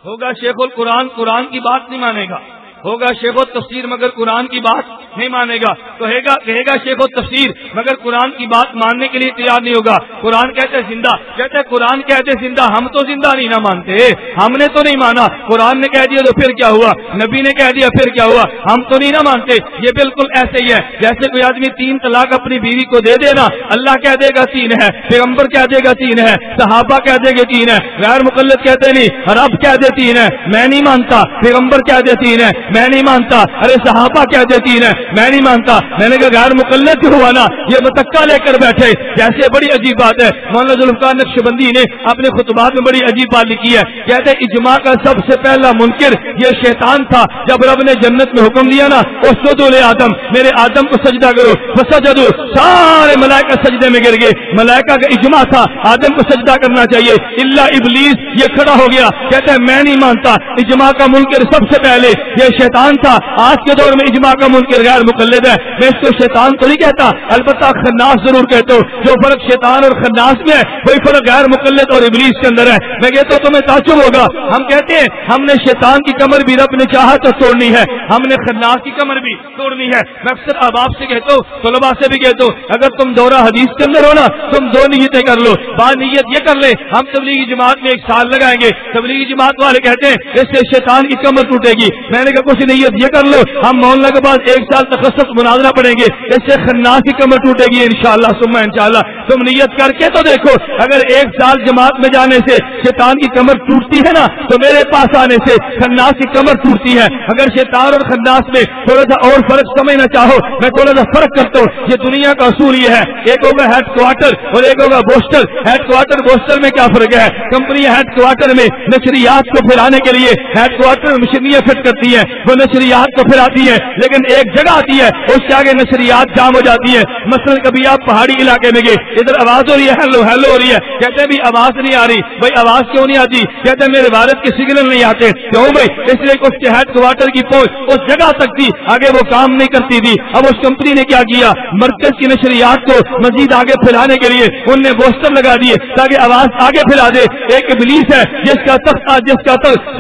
C: ہوگا شیخ القرآن قرآن کی بات نہیں مانے گا، ہوگا شیخ و تفسیر مگر قرآن کی بات نہیں مانے گا، تو کہے گا شیخ و تفسیر مگر قرآن کی بات ماننے کے لیے تیار نہیں ہوگا۔ قرآن کہتے زندہ، کہتے قرآن کہتے زندہ، ہم تو زندہ نہیں نہ مانتے، ہم نے تو نہیں مانا، قرآن نے کہہ دیا تو پھر کیا ہوا، نبی نے کہہ دیا پھر کیا ہوا، ہم تو نہیں نہ مانتے۔ یہ بالکل ایسے ہی ہے جیسے کوئی آدمی 3 طلاق اپنی بیوی کو دے دینا، اللہ کہہ دے گا 3 ہے، پیغمبر کہہ دے گا 3 ہے، صحابہ کہہ دے گا 3 ہے، غیر مقلد کہتے نہیں، رب کہہ دے 3 ہے، میں نہیں مانتا، پیغمبر کہہ دے 3 ہے، میں نہیں مانتا، ارے صحابہ کہہ دے 3 ہے، میں نہیں مانتا۔ میں نے کہا غیر مقلد جو ہوا نا یہ متکا لے کر بیٹھے، جیسے بڑی عجیب بات ہے۔ مولانا ذوالفقار نقشبندی نے اپنے خطبات میں بڑی عجیب بات لکھی ہے، کہتے اجماع کا سب سے پہلا منکر یہ شیطان تھا۔ جب رب نے جنت میں حکم دیا نا اسجدوا لآدم، میرے آدم کو سجدہ کرو، فسجدوا، سارے ملائکہ سجدے میں گر گئے، ملائکہ کا اجماع تھا آدم کو سجدہ کرنا چاہیے، الا ابلیس یہ کھڑا ہو گیا، کہتا ہے میں نہیں مانتا، اجماع کا منکر سب سے پہلے یہ شیطان تھا۔ آج کے دور میں اجماع کا منکر غیر مقلد ہے، میں اس کو شیطان تو نہیں کہتا، البتہ خناس ضرور کہتا ہوں۔ جو فرق شیطان اور خناس میں ہے وہی فرق غیر مقلد اور ابلیس کے اندر ہے۔ میں کہتا ہوں تمہیں تعجب ہوگا، ہم کہتے ہیں ہم نے شیطان کی کمر بھی رب نے چاہا تو توڑنی ہے، ہم نے خناس کی کمر بھی توڑنی ہے۔ میں اکثر احباب سے کہتا ہوں، طلباء سے بھی کہتا ہوں، اگر تم دورہ حدیث کے اندر ہو نا تم 2 نیتیں کر لو، بعض نیت یہ کر لے ہم تبلیغی جماعت میں 1 سال لگائیں گے، تبلیغی جماعت والے کہتے ہیں اس سے شیطان کی کمر ٹوٹے گی، میں نے کہا کچھ نیت یہ کر لو ہم مولانا کے بعد 1 سال تخصص مناظرہ پڑھیں گے، اس سے خناس کی کمر ٹوٹے گی انشاءاللہ ثم انشاءاللہ۔ تم نیت کر کے تو دیکھو، اگر 1 سال جماعت میں جانے سے شیطان کی کمر ٹوٹتی ہے نا تو میرے پاس آنے سے خناس کی کمر ٹوٹتی ہے۔ اگر شیطان اور خناس میں تھوڑا سا اور فرق سمجھنا چاہو میں تھوڑا سا فرق کرتا ہوں۔ یہ دنیا کا اصول یہ ہے، ایک ہوگا ہیڈ کوارٹر اور ایک ہوگا بوسٹر۔ ہیڈ کوارٹر بوسٹر میں کیا فرق ہے؟ کمپنی ہیڈ کوارٹر میں نشریات کو پھیلانے کے لیے ہیڈ کوارٹر میں مشینریاں فٹ کرتی ہے، وہ نشریات کو پھیلاتی ہے، لیکن ایک جگہ آتی ہے اس کے آگے نشریات جام ہو جاتی ہے۔ مثلا کبھی آپ پہاڑی علاقے میں گئے، ادھر آواز ہو رہی ہے ہیلو ہیلو ہو رہی ہے، کہتے ہیں بھی آواز نہیں آ رہی، بھائی آواز کیوں نہیں آتی؟ کہتے ہیں میرے بھارت کے سگنل نہیں آتے، کیوں بھائی؟ اس لیے اس کے ہیڈ کوارٹر کی پہنچ اس جگہ تک تھی، آگے وہ کام نہیں کرتی تھی۔ اب اس کمپنی نے کیا کیا، مرکز کی نشریات کو مزید آگے پھیلانے کے لیے ان نے بوسٹر لگا دیے تاکہ آواز آگے پھیلا دے۔ ایک ابلیس ہے جس کا تخت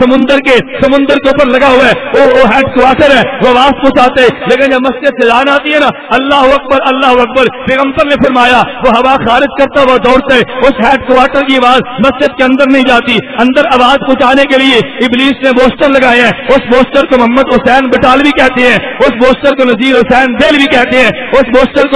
C: سمندر کے اوپر لگا ہوا ہے، وہ ہیڈ کوارٹر ہے، وہ آواز پہنچاتے، لیکن جب مسجد سے اذان آتی ہے نا اللہ اکبر اللہ اکبر، پیغمبر نے فرمایا وہ ہوا خارج کرتا ہوا دوڑتا ہے، اس ہیڈ کوارٹر کی آواز مسجد کے اندر نہیں جاتی۔ اندر آواز پہنچانے کے لیے ابلیس نے بوسٹر لگائے ہیں، اس بوسٹر کو محمد حسین بٹالوی کہتے ہیں، اس بوسٹر کو نذیر حسین دہلوی کہتے ہیں، اس بوسٹر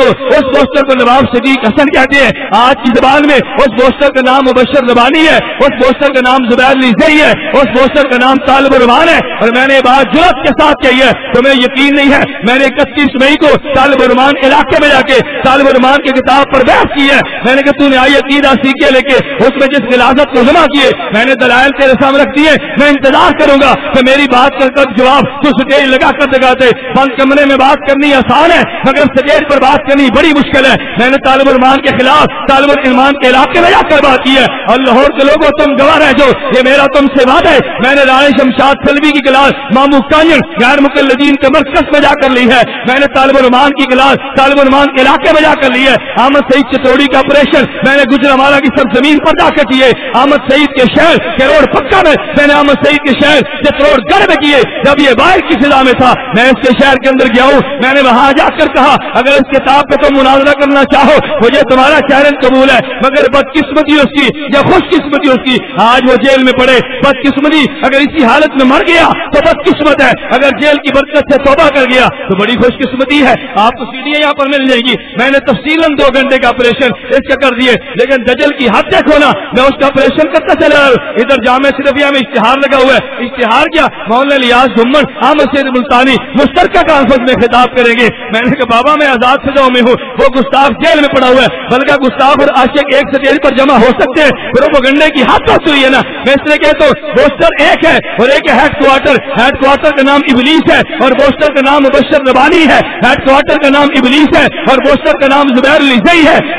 C: کو نواب صدیق حسن کہتے ہیں۔ آج کی زبان میں اس بوسٹر کا نام مبشر ربانی ہے، اس بوسٹر کا نام زبیر علی زئی ہے، اس بوسٹر کا نام طالب الرحمان ہے۔ اور میں نے بات جرأت کے ساتھ کہی ہے، تمہیں یقین نہیں ہے، میں نے 31 مئی کو طالب الرحمان علاقے میں جا کے طالب الرحمان کی کتاب پر بحث کی ہے۔ میں نے کہا تو نے آئی عقیدہ سیکھے لے کے اس میں جس غلاظت کو جمع کیے، میں نے دلائل تیرے سامنے رکھ دیے، میں انتظار کروں گا کہ میری بات کر جواب تو سٹیج لگا کر دکھاتے۔ بند کمرے میں بات کرنی آسان ہے مگر سٹیج پر بات کرنی بڑی مشکل ہے۔ میں نے طالب الرحمان کے خلاف طالب الرحمان کے علاقے میں جا کر بات کی ہے، اور لاہور کے لوگوں تم گواہ رہ جاؤ، یہ میرا تم سے وعدہ ہے۔ میں نے رانے شمشاد سلوی کی کلاس مامو کانجڑ غیر مقلدین کے مرکز میں جا کر لی ہے، میں نے طالب الرحمان کی کلاس طالب الرحمان کے علاقے میں جا کر لی ہے۔ احمد سعید چتوڑی کا آپریشن میں نے گجرانوالہ کی سرزمین پر جا کر کیے، احمد سعید کے شہر کروڑ پکا میں نے احمد سعید کے شہر چتروڑ گڑھ میں کیے، جب یہ باہر کی فضا میں تھا۔ میں اس کے شہر کے اندر گیا ہوں، میں نے وہاں جا کر کہا اگر اس کتاب پہ تم مناظرہ کرنا چاہو مجھے تمہارا چیلنج قبول ہے، مگر بدقسمتی اس کی یا خوش قسمتی اس کی آج وہ جیل میں پڑے۔ بدقسمتی اگر اسی حالت میں مر گیا تو بدقسمت ہے، اگر جیل کی برکت سے توبہ کر گیا تو بڑی خوش قسمتی ہے۔ آپ کو سیڑھیاں یہاں پر مل جائے گی، میں نے تفصیلاً 2 گھنٹے کا آپریشن اس کا کر دیے، لیکن دجل کی حد دیکھو نا، میں اس کا آپریشن کرتا چلا رہا ہوں۔ ادھر جامعہ صرفیہ میں اشتہار لگا ہوا ہے، اشتہار کیا مولانا الیاس جمن احمد سعید ملتانی مشترکہ کانفرنس میں خطاب کریں گے۔ میں نے کہا بابا میں آزاد سزاؤں میں ہوں، وہ گستاخ جیل میں پڑا ہوا ہے، بلکہ گستاخ اور عاشق ایک سٹیج پر جمع ہو سکتے ہیں، پروپیگنڈے کی حد تک ہوئی ہے نا۔ میں اس لیے کہتا ہوں بوسٹر ایک ہے اور ایک ہے ہیڈ کوارٹر کا نام ابلیس ہے اور بوسٹر کا نام مبشر ربانی ہے، ہیڈ کوارٹر کا نام ابلیس ہے اور بوسٹر کا نام زبیر علی زئی ہے،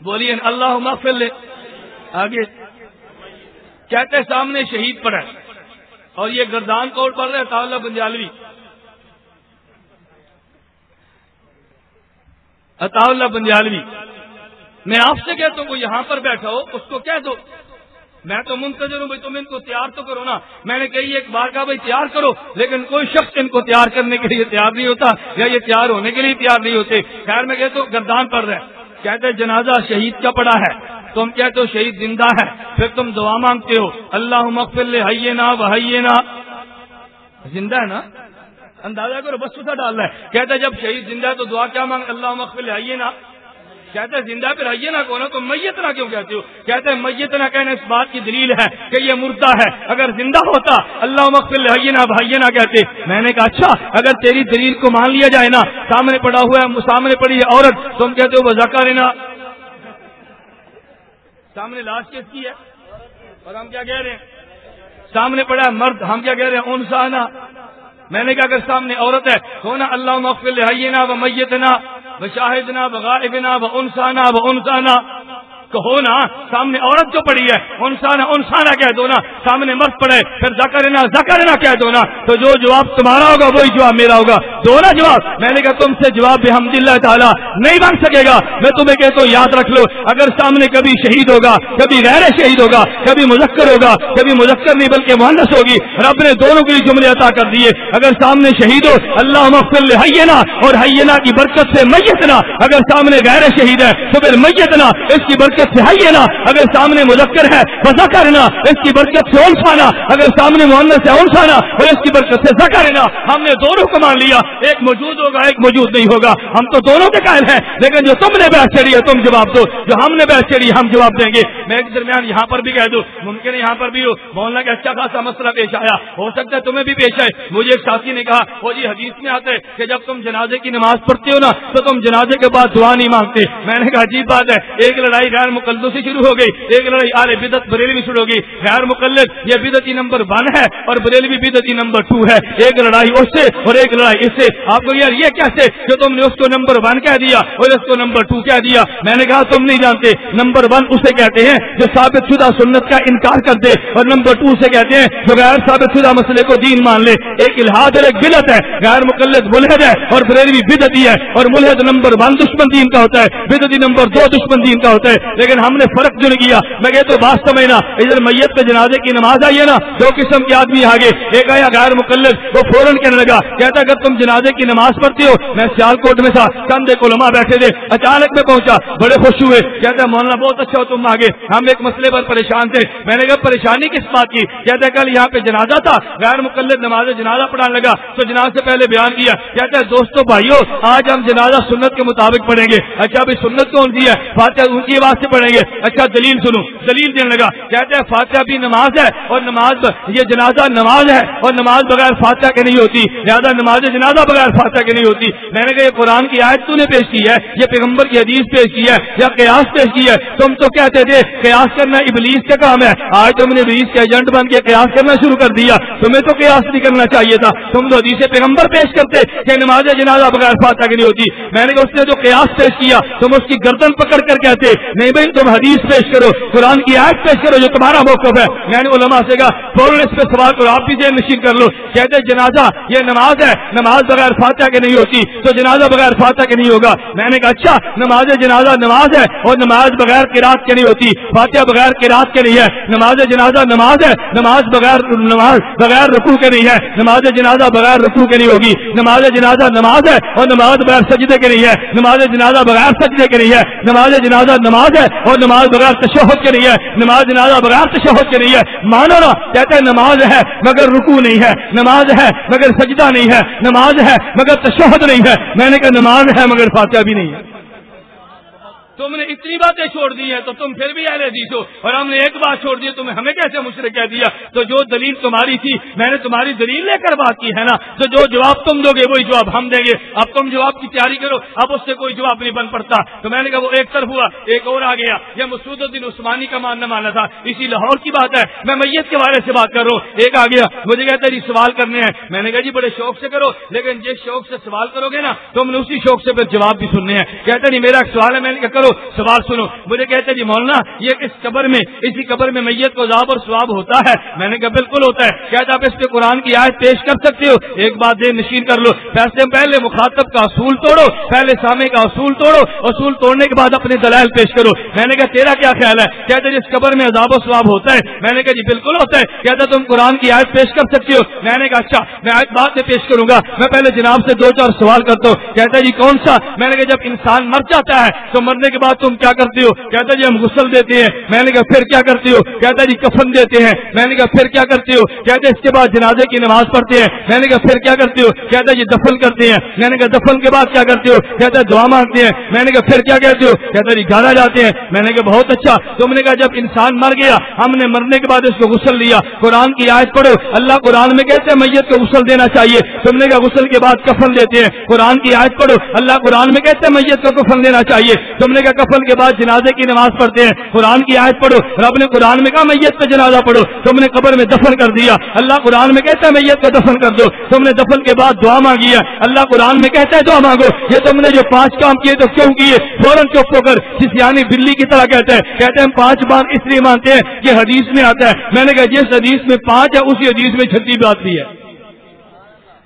C: بولیے اللہم اغفر لے. آگے کہتے ہیں سامنے شہید پڑا ہے اور یہ گردان کوٹ پڑھ رہے عطا اللہ بنجالوی. عطا اللہ بنجالوی میں آپ سے کہتا ہوں وہ یہاں پر بیٹھا ہو اس کو کہہ دو میں تو منتظر ہوں بھائی تم ان کو تیار تو کرو نا. میں نے کہی ایک بار کہا بھائی تیار کرو لیکن کوئی شخص ان کو تیار کرنے کے لیے تیار نہیں ہوتا یا یہ تیار ہونے کے لیے تیار نہیں ہوتے. خیر میں کہتا ہوں گردان پڑھ رہے کہتے جنازہ شہید کا پڑا ہے تم کہتے ہو شہید زندہ ہے پھر تم دعا مانگتے ہو اللہم اغفر لحینا وحینا. زندہ ہے نا اندازہ کرو بس سوچا ڈالنا ہے. کہتے جب شہید زندہ ہے تو دعا کیا مانگ اللہم اغفر لحینا. کہتے ہیں زندہ پھر حینا کون ہے تو میتنا کیوں کہتے ہو. کہتے ہیں میتنا کہنے اس بات کی دلیل ہے کہ یہ مردہ ہے اگر زندہ ہوتا اللہم اغفر لحینا وحینا کہتے. میں نے کہا اچھا اگر تیری دلیل کو مان لیا جائے نا سامنے پڑا ہوا ہے سامنے پڑی ہے عورت تم کہتے ہو وذکرنا سامنے لاش کس کی ہے اور ہم کیا کہہ رہے ہیں سامنے پڑا ہے مرد ہم کیا کہہ رہے ہیں انسانا. میں نے کہا اگر سامنے عورت ہے ہونا اللہم اغفر لحینا ومیتنا وشاہدنا وغائبنا وانسانا وانسانا کہو نا سامنے عورت جو پڑی ہے انسانا انسانا کہہ دو نا سامنے مرد پڑے پھر ذکرنا ذکرنا کہہ دو نا تو جو جواب تمہارا ہوگا وہی جواب میرا ہوگا. دو نا جواب. میں نے کہا تم سے جواب بحمدللہ تعالی نہیں بن سکے گا. میں تمہیں کہتا ہوں یاد رکھ لو اگر سامنے کبھی شہید ہوگا کبھی غیر شہید ہوگا کبھی مذکر ہوگا کبھی مذکر نہیں بلکہ مؤنث ہوگی رب نے دونوں کے لیے جملے عطا کر دیے. اگر سامنے شہید ہو اللہم اغفر لحینا اور حینا کی برکت سے میتنا. اگر سامنے غیر شہید ہے تو پھر میتنا اس کی برکت سے حینا. اگر سامنے مذکر ہے فذکرنا اس کی برکت سے انسانا. اگر سامنے مؤنث ہے انسانا اور اس کی برکت سے ذکرنا. ہم نے دونوں کو مان لیا ایک موجود ہوگا ایک موجود نہیں ہوگا. ہم تو دونوں کے قائل ہیں لیکن جو تم نے بحث چڑھی ہے تم جواب دو جو ہم نے بحث چڑھی ہم جواب دیں گے. میں ایک درمیان یہاں پر بھی کہہ دوں ممکن ہے یہاں پر بھی ہو مولانا کا اچھا خاصا مسئلہ پیش آیا ہو سکتا ہے تمہیں بھی پیش آئے. مجھے ایک ساتھی نے کہا وہ جی حدیث میں آتا ہے کہ جب تم جنازے کی نماز پڑھتے ہو نا تو تم جنازے کے بعد دعا نہیں مانگتے. میں نے کہا عجیب بات ہے ایک لڑائی غیر مقلدوں سے شروع ہو گئی ایک لڑائی آل بدعت بریلوی شروع ہو گئی. غیر مقلد یہ بدعتی نمبر 1 ہے اور بریلوی بدعتی نمبر 2 ہے. ایک لڑائی اس سے اور ایک لڑائی اس سے. آپ کو یار یہ کیسے جو تم نے اس کو نمبر 1 کہہ دیا اور اس کو نمبر 2 کہہ دیا. میں نے کہا تم نہیں جانتے نمبر 1 اسے کہتے ہیں جو ثابت شدہ سنت کا انکار کر دے اور نمبر 2 سے کہتے ہیں جو غیر ثابت شدہ مسئلے کو دین مان لے. ایک الحاد اور ایک بدعت ہے. غیر مقلد ملحد ہے اور بریلوی بدعتی ہے اور ملحد نمبر 1 دشمن دین کا ہوتا ہے بدعتی نمبر 2 دشمن دین کا ہوتا ہے. لیکن ہم نے فرق جو نہیں کیا. میں کہتا ہوں بات سمجھنا ادھر میت کے جنازے کی نماز آئی ہے نا دو قسم کے آدمی آگے. ایک آیا غیر مقلد وہ فوراً کہنے لگا کہتا اگر تم جنازے کی نماز پڑھتے ہو میں سیالکوٹ میں تھا چند ایک علماء بیٹھے تھے اچانک میں پہنچا بڑے خوش ہوئے کہتا مولانا بہت اچھا ہو تم آگے ہم ایک مسئلے پر پریشان تھے. میں نے کہا پریشانی کس بات کی. کہتا کل یہاں پہ جنازہ تھا غیر مقلد نماز جنازہ پڑھانے لگا تو جناز سے پہلے بیان کیا کہتا ہے دوستو بھائیو آج ہم جنازہ سنت کے مطابق پڑھیں گے. اچھا بھائی سنت کون سی ہے فاتحہ اونچی آواز سے پڑھیں گے. اچھا دلیل سنو دلیل دینے لگا کہتے ہیں فاتحہ بھی نماز ہے اور نماز یہ جنازہ نماز ہے اور نماز بغیر فاتحہ کے نہیں ہوتی لہٰذا نماز جنازہ بغیر فاتحہ کے نہیں ہوتی. میں نے کہا یہ قرآن کی آیت تو نے پیش کی ہے یہ پیغمبر کی حدیث پیش کی ہے یا قیاس پیش کی ہے. تم تو کہتے تھے قیاس کرنا ابلیس کا کام ہے آج تم نے ابلیس کے ایجنٹ بن کے قیاس کرنا شروع کر دیا. تمہیں تو قیاس نہیں کرنا چاہیے تھا. تم تو حدیث پیغمبر پیش کرتے کہ نماز جنازہ بغیر فاتحہ کی نہیں ہوتی. میں نے کہا اس نے جو قیاس پیش کیا تم اس کی گردن پکڑ کر کہتے نہیں بھائی تم حدیث پیش کرو قرآن کی آیت پیش کرو جو تمہارا موقف ہے. میں نے علماء سے کہا فوراً اس پہ سوال کرو آپ بھی ذہن نشین کر لو. کہتے جنازہ یہ نماز ہے نماز بغیر فاتحہ کے نہیں ہوتی تو جنازہ بغیر فاتحہ کے نہیں ہوگا. میں نے کہا اچھا نماز جنازہ نماز ہے اور نماز بغیر قرات کے نہیں ہوتی فاتحہ بغیر قرات کے نہیں ہے. نماز جنازہ نماز ہے نماز بغیر رکوع کے نہیں ہے نماز جنازہ بغیر رکوع کے نہیں ہوگی. نماز جنازہ نماز ہے اور نماز بغیر سجدے کے نہیں ہے نماز جنازہ بغیر سجدے کے نہیں ہے. نماز جنازہ نماز ہے اور نماز بغیر تشہد کے نہیں ہے نماز جنازہ بغیر تشہد کے نہیں ہے. مانو نا کہتے ہیں نماز ہے مگر رکوع نہیں ہے نماز ہے مگر سجدہ نہیں ہے نماز ہے مگر تشہد نہیں ہے. میں نے کہا نماز ہے مگر فاتحہ بھی نہیں ہے. تم نے اتنی باتیں چھوڑ دی ہیں تو تم پھر بھی اہل حدیث ہو اور ہم نے ایک بات چھوڑ دی تمہیں ہمیں کیسے مشرک کہہ دیا. تو جو دلیل تمہاری تھی میں نے تمہاری دلیل لے کر بات کی ہے نا تو جو جواب تم دو گے وہی جواب ہم دیں گے. اب تم جواب کی تیاری کرو اب اس سے کوئی جواب نہیں بن پڑتا. تو میں نے کہا وہ ایک طرف ہوا ایک اور آ گیا. یہ مسعود الدین عثمانی کا ماننا تھا اسی لاہور کی بات ہے. میں میت کے بارے سے بات کر رہا ہوں. ایک آ گیا مجھے کہتا جی سوال کرنے ہیں. میں نے کہا جی بڑے شوق سے کرو لیکن جس شوق سے سوال کرو گے نا تم نے اسی شوق سے پھر جواب بھی سننے ہیں. کہتا نہیں میرا ایک سوال ہے. میں نے کہا کرو کرو سوال سنو. مجھے کہتے جی مولانا یہ اس قبر میں اسی قبر میں میت کو عذاب اور ثواب ہوتا ہے. میں نے کہا بالکل ہوتا ہے. کہتے آپ اس پہ قرآن کی آیت پیش کر سکتے ہو؟ ایک بات دے نشین کر لو. پہلے مخاطب کا اصول توڑو, پہلے سامع کا اصول توڑو, اصول توڑنے کے بعد اپنے دلائل پیش کرو. میں نے کہا تیرا کیا خیال ہے؟ کہتے جس قبر میں عذاب و ثواب ہوتا ہے. میں نے کہا جی بالکل ہوتا ہے. کہتا تم قرآن کی آیت پیش کر سکتے ہو؟ میں نے کہا اچھا میں آیت بعد میں پیش کروں گا, میں پہلے جناب سے 2-4 سوال کرتا ہوں. کہتا جی کون سا؟ میں نے کہا جب انسان مر جاتا ہے تو مرنے کے بعد تم کیا کرتے ہو؟ کہتا جی ہم غسل دیتے ہیں. میں نے کہا پھر کیا کرتے ہو؟ کہتا جی کفن دیتے ہیں. میں نے کہا پھر کیا کرتے ہو؟ کہتے اس کے بعد جنازے کی نماز پڑھتے ہیں. میں نے کہا پھر کیا کرتے ہو؟ کہتا جی دفن کرتے ہیں. میں نے کہا دفن کے بعد کیا کرتے ہو؟ کہتا ہے دعا مانگتے ہیں. میں نے کہا پھر کیا کہتے ہو؟ کہتا جی گھر جاتے ہیں. میں نے کہا بہت اچھا. تم نے کہا جب انسان مر گیا ہم نے مرنے کے بعد اس کو غسل دیا. قرآن کی آیت پڑھو. اللہ قرآن میں کہتے ہیں میت کو غسل دینا چاہیے. تم نے کہا غسل کے بعد کفن دیتے ہیں. قرآن کی آیت پڑھو. اللہ قرآن میں کہتے ہیں میت کو کفن دینا چاہیے. تم نے کہا کفن کے بعد جنازے کی نماز پڑھتے ہیں. قرآن کی آیت پڑھو. رب نے قرآن میں کہا میت پہ جنازہ پڑھو. تم نے قبر میں دفن کر دیا. اللہ قرآن میں کہتا ہے میت کو دفن کر دو. تم نے دفن کے بعد دعا مانگی ہے. اللہ قرآن میں کہتا ہے دعا مانگو. یہ تم نے جو 5 کام کیے تو کیوں کیے؟ فوراً چپ ہو کر جس یعنی بلی کی طرح کہتے ہیں ہم 5 بات اس لیے مانتے ہیں کہ حدیث میں آتا ہے. میں نے کہا جس حدیث میں 5 ہے اسی حدیث میں 36 بات بھی ہے.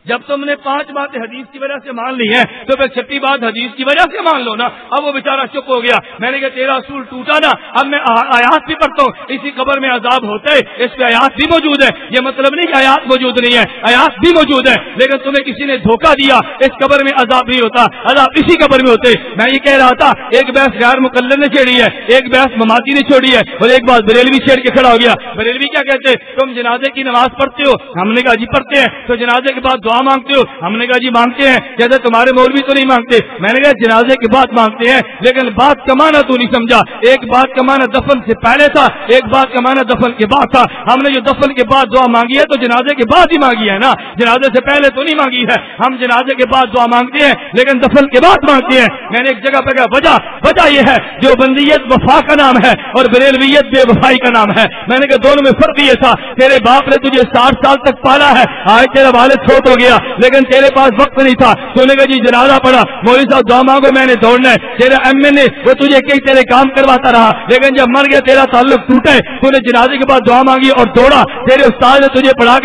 C: جب تم نے 5 باتیں حدیث کی وجہ سے مان لی ہیں تو پھر 6 بات حدیث کی وجہ سے مان لو نا. اب وہ بیچارہ چپ ہو گیا. میں نے کہا تیرا اصول ٹوٹا نا. اب میں آیات بھی پڑھتا ہوں. اسی قبر میں عذاب ہوتا ہے, اس پہ آیات بھی موجود ہے. یہ مطلب نہیں کہ آیات موجود نہیں ہے, آیات بھی موجود ہے. لیکن تمہیں کسی نے دھوکہ دیا اس قبر میں عذاب نہیں ہوتا, عذاب اسی قبر میں ہوتے. میں یہ کہہ رہا تھا ایک بحث غیر مقلد نے چھیڑی ہے, ایک بحث مماتی نے چھوڑی ہے, اور ایک بات بریلوی چھیڑ کے کھڑا ہو گیا. بریلوی کیا کہتے تم جنازے کی نماز پڑھتے ہو؟ ہم نے کہا جی پڑھتے ہیں. تو جنازے کے بعد دعا مانگتے ہو؟ ہم نے کہا جی مانگتے ہیں. کہتے تمہارے مولوی تو نہیں مانگتے. میں نے کہا جنازے کے بعد مانگتے ہیں, لیکن بات کا معنی تو نہیں سمجھا. ایک بات کا معنی دفن سے پہلے تھا, ایک بات کا معنی دفن کے بعد تھا. ہم نے جو دفن کے بعد دعا مانگی ہے تو جنازے کے بعد ہی مانگی ہے نا, جنازے سے پہلے تو نہیں مانگی ہے. ہم جنازے کے بعد دعا مانگتے ہیں لیکن دفن کے بعد مانگتے ہیں. میں نے ایک جگہ پہ کہا وجہ یہ ہے جو بندیت وفا کا نام ہے اور بریلویت بے وفائی کا نام ہے. میں نے کہا دونوں میں فرق یہ تھا, تیرے باپ نے تجھے 60 سال تک پالا ہے, آج تیرا والد فوت ہو گیا لیکن تیرے پاس وقت نہیں تھا. تو نے کہا جی جنازہ پڑھا, مولوی صاحب دعا مانگو میں نے دوڑنا ہے. تیرا ایم این اے وہ تجھے کئی تیرے کام کرواتا رہا, لیکن جب مر گیا تیرا تعلق ٹوٹا ہے. تو نے جنازے کے بعد دعا مانگی اور دوڑا. تیرے استاد نے تجھے پڑھا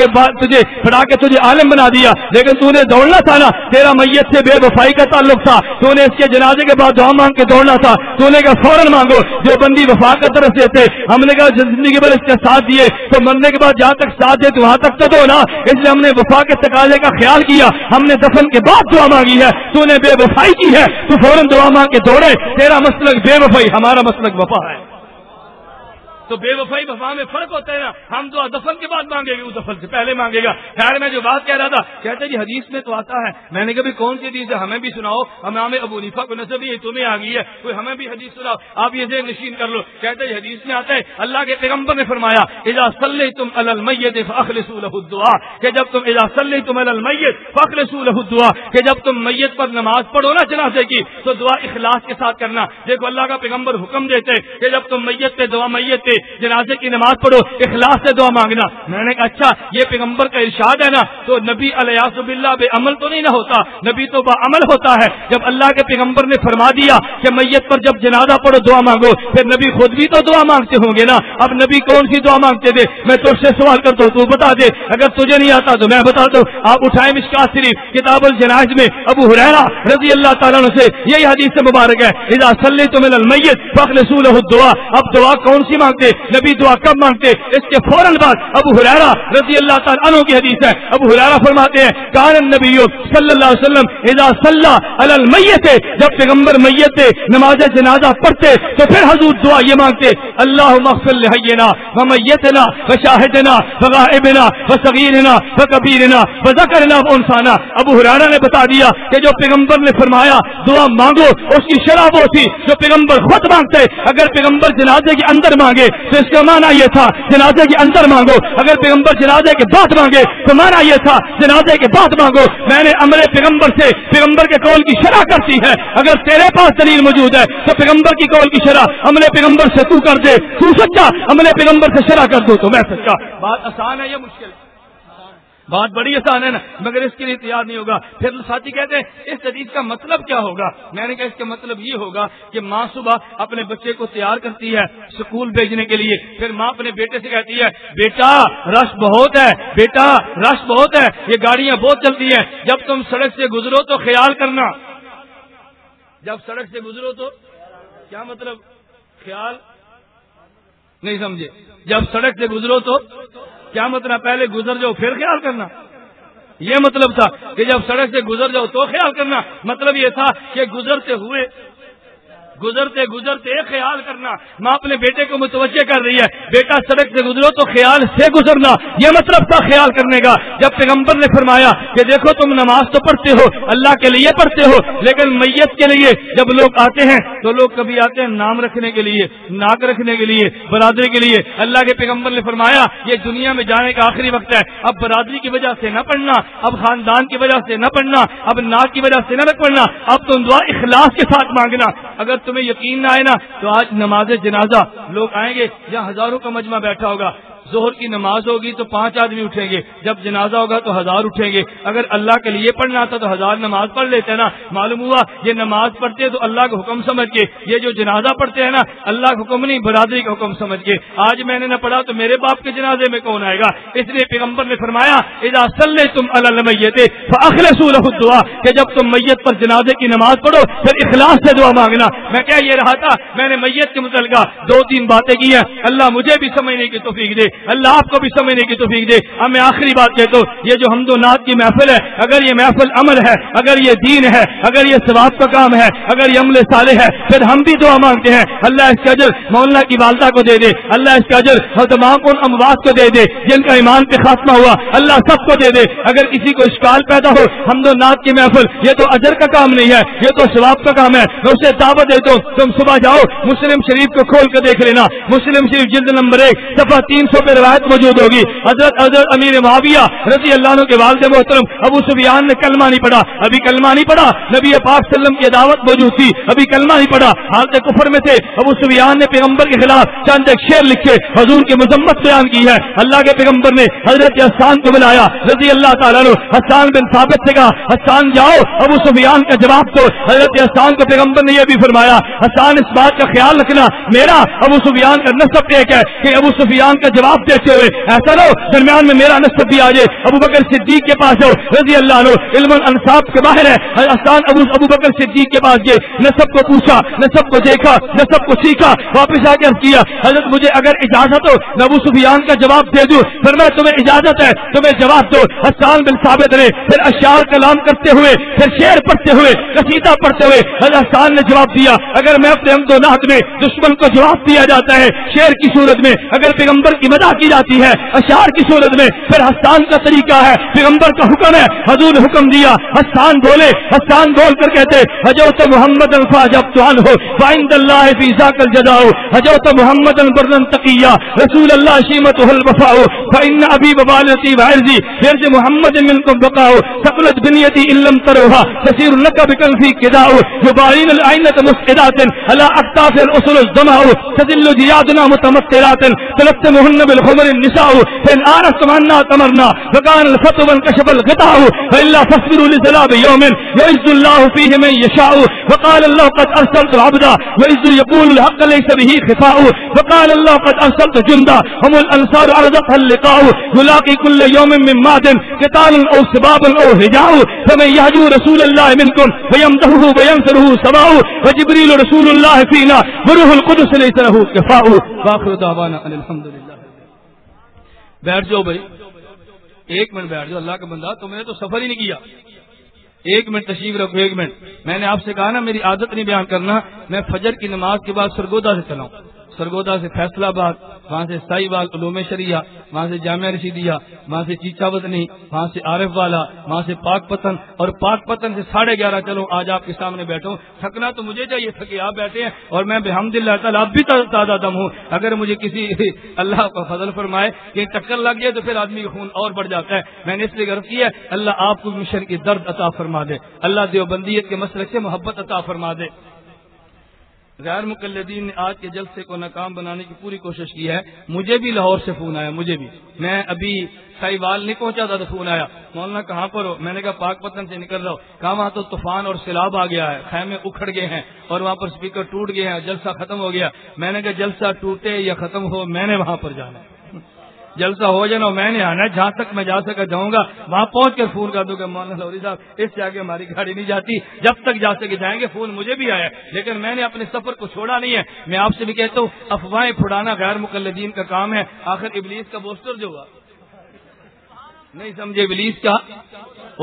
C: کے تجھے عالم بنا دیا, لیکن تو نے دوڑنا تھا نا. تیرا میت سے بے وفائی کا تعلق تھا, تو نے اس کے جنازے کے بعد دعا مانگ کے دوڑنا تھا. تو نے کہا فوراً مانگو. جو بندی وفا کا طرف سے تھے ہم نے کہا زندگی بھر اس کا ساتھ دیے تو مرنے کے بعد جہاں تک ساتھ دے تو وہاں تک تو دو نا. اس لیے ہم نے وفا کے تقاضے کا خیال کیا, ہم نے دفن کے بعد دعا مانگی ہے. تو نے بے وفائی کی ہے, تو فوراً دعا مانگ کے دوڑے. تیرا مسلک بے وفائی, ہمارا مسلک وفا ہے. تو بے وفائی وفا میں فرق ہوتا ہے نا. ہم دعا دفن کے بعد مانگے گا, وہ دفن سے پہلے مانگے گا. خیر میں جو بات کہہ رہا تھا, کہتے جی حدیث میں تو آتا ہے. میں نے کہا کون سی حدیث ہے, ہمیں بھی سناؤ. امام ابو حنیفہ کو نسب یہ تمہیں آ گئی ہے, کوئی ہمیں بھی حدیث سناؤ. آپ یہ ذہن نشین کر لو. کہتے جی حدیث میں آتا ہے اللہ کے پیغمبر نے فرمایا اذا صلیتم علی المیت فاخلصوا له الدعاء, کہ جب تم اذا صلیتم علی المیت فاخلصوا له الدعاء, کہ جب تم میت پر نماز پڑھو نا جنازے کی تو دعا اخلاص کے ساتھ کرنا. دیکھو اللہ کا پیغمبر حکم دیتے کہ جب تم میت پہ جنازے کی نماز پڑھو اخلاص سے دعا مانگنا. میں نے کہا اچھا یہ پیغمبر کا ارشاد ہے نا, تو نبی علیہ باللہ بے عمل تو نہیں نہ ہوتا, نبی تو با عمل ہوتا ہے. جب اللہ کے پیغمبر نے فرما دیا کہ میت پر جب جنازہ پڑھو دعا مانگو, پھر نبی خود بھی تو دعا مانگتے ہوں گے نا. اب نبی کون سی دعا مانگتے تھے؟ میں تجھ سے سوال کرتا ہوں, تو بتا دے. اگر تجھے نہیں آتا تو میں بتاتا ہوں. آپ اٹھائیں مشکات شریف کتاب الجنائز میں ابو ہریرہ رضی اللہ تعالیٰ عنہ سے یہی حدیث سے مبارک ہے اذا صلیتم علی المیت فاخلصوا له الدعاء. اب دعا کون سی مانگتے نبی, دعا کب مانگتے؟ اس کے فوراً بعد ابو ہریرہ رضی اللہ تعالیٰ عنہ کی حدیث ہے. ابو ہریرہ فرماتے ہیں کان النبی صلی اللہ علیہ وسلم اذا صلی علی المیت, جب پیغمبر میت نماز جنازہ پڑھتے تو پھر حضور دعا یہ مانگتے اللہم اغفر لحینا ومیتنا وشاہدنا وغائبنا وصغیرنا وکبیرنا وذکرنا وانثانا. ابو ہریرہ نے بتا دیا کہ جو پیغمبر نے فرمایا دعا مانگو اس کی شرح وہ تھی جو پیغمبر خود مانگتے. اگر پیغمبر جنازے کے اندر مانگے تو اس کا معنی یہ تھا جنازے کے اندر مانگو, اگر پیغمبر جنازے کے بعد مانگے تو معنی یہ تھا جنازے کے بعد مانگو. میں نے عمل پیغمبر سے پیغمبر کے قول کی شرح کرتی ہے. اگر تیرے پاس دلیل موجود ہے تو پیغمبر کی قول کی شرح عمل پیغمبر سے تو کر دے, تو سچا, عمل پیغمبر سے شرح کر دو تو میں سچا. بات آسان ہے یا مشکل؟ بات بڑی آسان ہے نا، مگر اس کے لیے تیار نہیں ہوگا۔ پھر ساتھی کہتے ہیں اس حدیث کا مطلب کیا ہوگا؟ میں نے کہا اس کا مطلب یہ ہوگا کہ ماں صبح اپنے بچے کو تیار کرتی ہے اسکول بھیجنے کے لیے، پھر ماں اپنے بیٹے سے کہتی ہے بیٹا رش بہت ہے، بیٹا رش بہت ہے، یہ گاڑیاں بہت چلتی ہیں، جب تم سڑک سے گزرو تو خیال کرنا۔ جب سڑک سے گزرو تو کیا مطلب؟ خیال نہیں سمجھے؟ جب سڑک سے گزرو تو کیا مطلب؟ پہلے گزر جاؤ پھر خیال کرنا، یہ مطلب تھا کہ جب سڑک سے گزر جاؤ تو خیال کرنا۔ مطلب یہ تھا کہ گزرتے خیال کرنا۔ ماں اپنے بیٹے کو متوجہ کر رہی ہے بیٹا سڑک سے گزرو تو خیال سے گزرنا، یہ مطلب تھا خیال کرنے کا۔ جب پیغمبر نے فرمایا کہ دیکھو تم نماز تو پڑھتے ہو، اللہ کے لیے پڑھتے ہو، لیکن میت کے لیے جب لوگ آتے ہیں تو لوگ کبھی آتے ہیں نام رکھنے کے لیے، ناک رکھنے کے لیے، برادری کے لیے۔ اللہ کے پیغمبر نے فرمایا یہ دنیا میں جانے کا آخری وقت ہے، اب برادری کی وجہ سے نہ پڑھنا، اب خاندان کی وجہ سے نہ پڑھنا، اب ناک کی وجہ سے نہ پڑھنا، اب تم دعا اخلاص کے ساتھ مانگنا۔ اگر تمہیں یقین نہ آئے نا تو آج نماز جنازہ لوگ آئیں گے، جہاں ہزاروں کا مجمع بیٹھا ہوگا، ظہر کی نماز ہوگی تو 5 آدمی اٹھیں گے، جب جنازہ ہوگا تو 1000 اٹھیں گے۔ اگر اللہ کے لیے پڑھنا تھا تو 1000 نماز پڑھ لیتے نا۔ معلوم ہوا یہ نماز پڑھتے تو اللہ کا حکم سمجھ کے، یہ جو جنازہ پڑھتے ہیں نا اللہ کا حکم نہیں برادری کا حکم سمجھ کے۔ آج میں نے نہ پڑھا تو میرے باپ کے جنازے میں کون آئے گا؟ اس لیے پیغمبر نے فرمایا اذا صلیتم علی المیت فاخلصوا له الدعاء، کہ جب تم میت پر جنازے کی نماز پڑھو پھر اخلاص سے دعا مانگنا۔ میں کہہ یہ رہا تھا میں نے میت کے متعلق 2-3 باتیں کی ہیں، اللہ مجھے بھی سمجھنے کی توفیق دے، اللہ آپ کو بھی سمجھنے کی توفیق دے۔ اب میں آخری بات کہتا ہوں، یہ جو حمد و نعت کی محفل ہے، اگر یہ محفل عمل ہے، اگر یہ دین ہے، اگر یہ ثواب کا کام ہے، اگر یہ عمل صالح ہے، پھر ہم بھی دعا مانگتے ہیں اللہ اس کا اجر مولانا کی والدہ کو دے دے، اللہ اس کا اجر تمام ان اموات کو دے دے جن کا ایمان پہ خاتمہ ہوا، اللہ سب کو دے دے۔ اگر کسی کو اشکال پیدا ہو حمد و نعت کی محفل یہ تو اجر کا کام نہیں ہے، یہ تو ثواب کا کام ہے، میں اسے دعوت دیتا ہوں تم صبح جاؤ مسلم شریف کو کھول کے دیکھ لینا، مسلم شریف جلد نمبر 1 صفحہ 300 پہ روایت موجود ہوگی۔ حضرت امیر معاویہ رضی اللہ عنہ کے والد محترم ابو سفیان نے کلمہ نہیں پڑھا، ابھی کلمہ نہیں پڑھا، نبی پاک صلی اللہ علیہ وسلم کی دعوت موجود تھی، ابھی کلمہ نہیں پڑھا، حالت کفر میں تھے۔ ابو سفیان نے پیغمبر کے خلاف چند ایک شعر لکھے، حضور کی مذمت بیان کی ہے۔ اللہ کے پیغمبر نے حضرت حسان کو بلایا رضی اللہ تعالیٰ عنہ، حسان بن ثابت سے کہا حسان جاؤ ابو سفیان کا جواب دو۔ حضرت حسان کو پیغمبر نے یہ بھی فرمایا حسان اس بات کا خیال رکھنا میرا ابو سفیان کا نسب ایک ہے کہ ابو سفیان کا جواب دیتے ہوئے ایسا نہ ہو درمیان میں میرا نسب بھی آ جائے۔ ابو بکر صدیق کے پاس جاؤ رضی اللہ عنہ، علم الانصاب کے باہر ہے، حسان ابو بکر صدیق کے پاس گئے، نسب کو پوچھا، نسب کو دیکھا، نسب کو سیکھا، واپس آ کے کیا حضرت مجھے اگر اجازت ہو میں ابو سفیان کا جواب دے دوں، پھر میں تمہیں اجازت ہے تمہیں جواب دو۔ حسان بن ثابت نے پھر اشعار کلام کرتے ہوئے، پھر شعر پڑھتے ہوئے، قصیدہ پڑھتے ہوئے حسان نے جواب دیا اگر میں اپنے حمد و نعت میں دشمن کو جواب دیا جاتا ہے شعر کی صورت میں، اگر پیغمبر کی مدح کی جاتی ہے اشعار کی صورت میں، پھر حسان کا طریقہ ہے، پیغمبر کا حکم ہے، حضور نے حکم دیا حسان بولے، حسان بول کر کہتے حجوت محمد الفاجب عنہ فعند اللہ فی ذاک الجزاء، حجوت محمد برن تقیہ رسول اللہ شیمتہ الوفاء فإن ابی ووالدی وعرضی عرض محمد منکم بقاء ثقلت بنیتی ان لم تروها تسیر لک بکنفی قداء یبارین العینة مسعدات على اکتاف الاسل الزماء تذل جیادنا متمطرات تلتمهن بالخمر النساء فإن آرستم عنا تمرنا فكان الفتو وانكشف الغطاء فإلا فاصبروا لذلاب يوم يعز الله فيه من يشاء وقال الله قد أرسلت عبدا وإذ يقول الحق ليس به خفاء فقال الله قد أرسلت جندا هم الأنصار عرضتها اللقاء يلاقي كل يوم من ماد قتال أو سباب أو هجاء فمن يهجو رسول الله منكم ويمدحه وينصره سواء وجبريل رسول الله فينا وروح القدس ليس له كفاء واخر دعوانا ان الحمد لله۔ بیٹھ جاؤ بھائی، 1 منٹ بیٹھ جاؤ، اللہ کا بندہ تم نے تو سفر ہی نہیں کیا، 1 منٹ تشریف رکھو 1 منٹ۔ میں نے آپ سے کہا نا میری عادت نہیں بیان کرنا، میں فجر کی نماز کے بعد سرگودا سے چلاؤں، سرگودا سے فیصلہ آباد، وہاں سے سائی بال علوم شریعہ، وہاں سے جامعہ رشیدیہ، وہاں سے چیچا وطنی، وہاں سے عارف والا، وہاں سے پاک پتن، اور پاک پتن سے 11:30 چلو آج آپ کے سامنے بیٹھوں۔ تھکنا تو مجھے چاہیے، تھکے آپ بیٹھے ہیں اور میں بحمدللہ تعالیٰ اب بھی تازہ دم ہوں۔ اگر مجھے کسی اللہ کا فضل فرمائے کہ ٹکر لگ جائے تو پھر آدمی کا خون اور بڑھ جاتا ہے۔ میں نے اس لیے غرض کیا اللہ آپ کو مشن کی درد عطا فرما دے، اللہ دیوبندیت کے مسلک سے محبت عطا فرما دے۔ غیر مقلدین نے آج کے جلسے کو ناکام بنانے کی پوری کوشش کی ہے. مجھے بھی لاہور سے فون آیا, مجھے بھی, میں ابھی سائیوال نہیں پہنچا تھا تو فون آیا, مولانا کہاں پر ہو؟ میں نے کہا پاک پتن سے نکل رہا ہوں. کہاں؟ وہاں تو طوفان اور سیلاب آ گیا ہے, خیمے اکھڑ گئے ہیں اور وہاں پر اسپیکر ٹوٹ گئے ہیں, جلسہ ختم ہو گیا. میں نے کہا جلسہ ٹوٹے یا ختم ہو, میں نے وہاں پر جانا ہے, جلسہ ہو جانا میں نے آنا ہے. جہاں تک میں جا سکا جاؤں گا, وہاں پہنچ کر فون کر دوں گا مولانا لوری صاحب اس سے آگے ہماری گاڑی نہیں جاتی, جب تک جا سکے جائیں گے. فون مجھے بھی آیا, لیکن میں نے اپنے سفر کو چھوڑا نہیں ہے. میں آپ سے بھی کہتا ہوں افواہیں پھڑانا غیر مقلدین کا کام ہے. آخر ابلیس کا پوسٹر جو ہوا نہیں سمجھے, ابلیس کا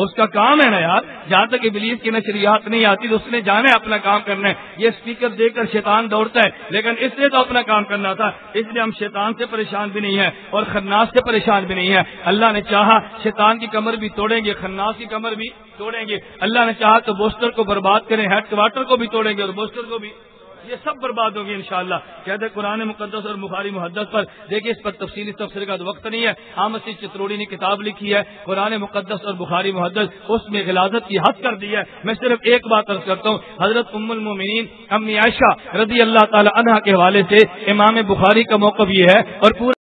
C: اس کا کام ہے نا یار. جہاں تک ابلیس کی نشریات نہیں آتی تو اس نے جانا ہے اپنا کام کرنا ہے. یہ اسپیکر دے کر شیطان دوڑتا ہے, لیکن اس نے تو اپنا کام کرنا تھا. اس لیے ہم شیطان سے پریشان بھی نہیں ہے اور خناس سے پریشان بھی نہیں ہے. اللہ نے چاہا شیطان کی کمر بھی توڑیں گے, خناس کی کمر بھی توڑیں گے. اللہ نے چاہا تو بوسٹر کو برباد کریں, ہیڈ کوارٹر کو بھی توڑیں گے اور بوسٹر کو بھی, یہ سب برباد ہوگی انشاءاللہ. کہتے قرآن مقدس اور بخاری محدث پر دیکھیے, اس پر تفصیلی تفسیر کا وقت نہیں ہے. حامد چتروڑی نے کتاب لکھی ہے قرآن مقدس اور بخاری محدث, اس میں غلاظت کی حد کر دی ہے. میں صرف ایک بات عرض کرتا ہوں, حضرت ام المومنین امی عائشہ رضی اللہ تعالی عنہا کے حوالے سے امام بخاری کا موقف یہ ہے اور پورا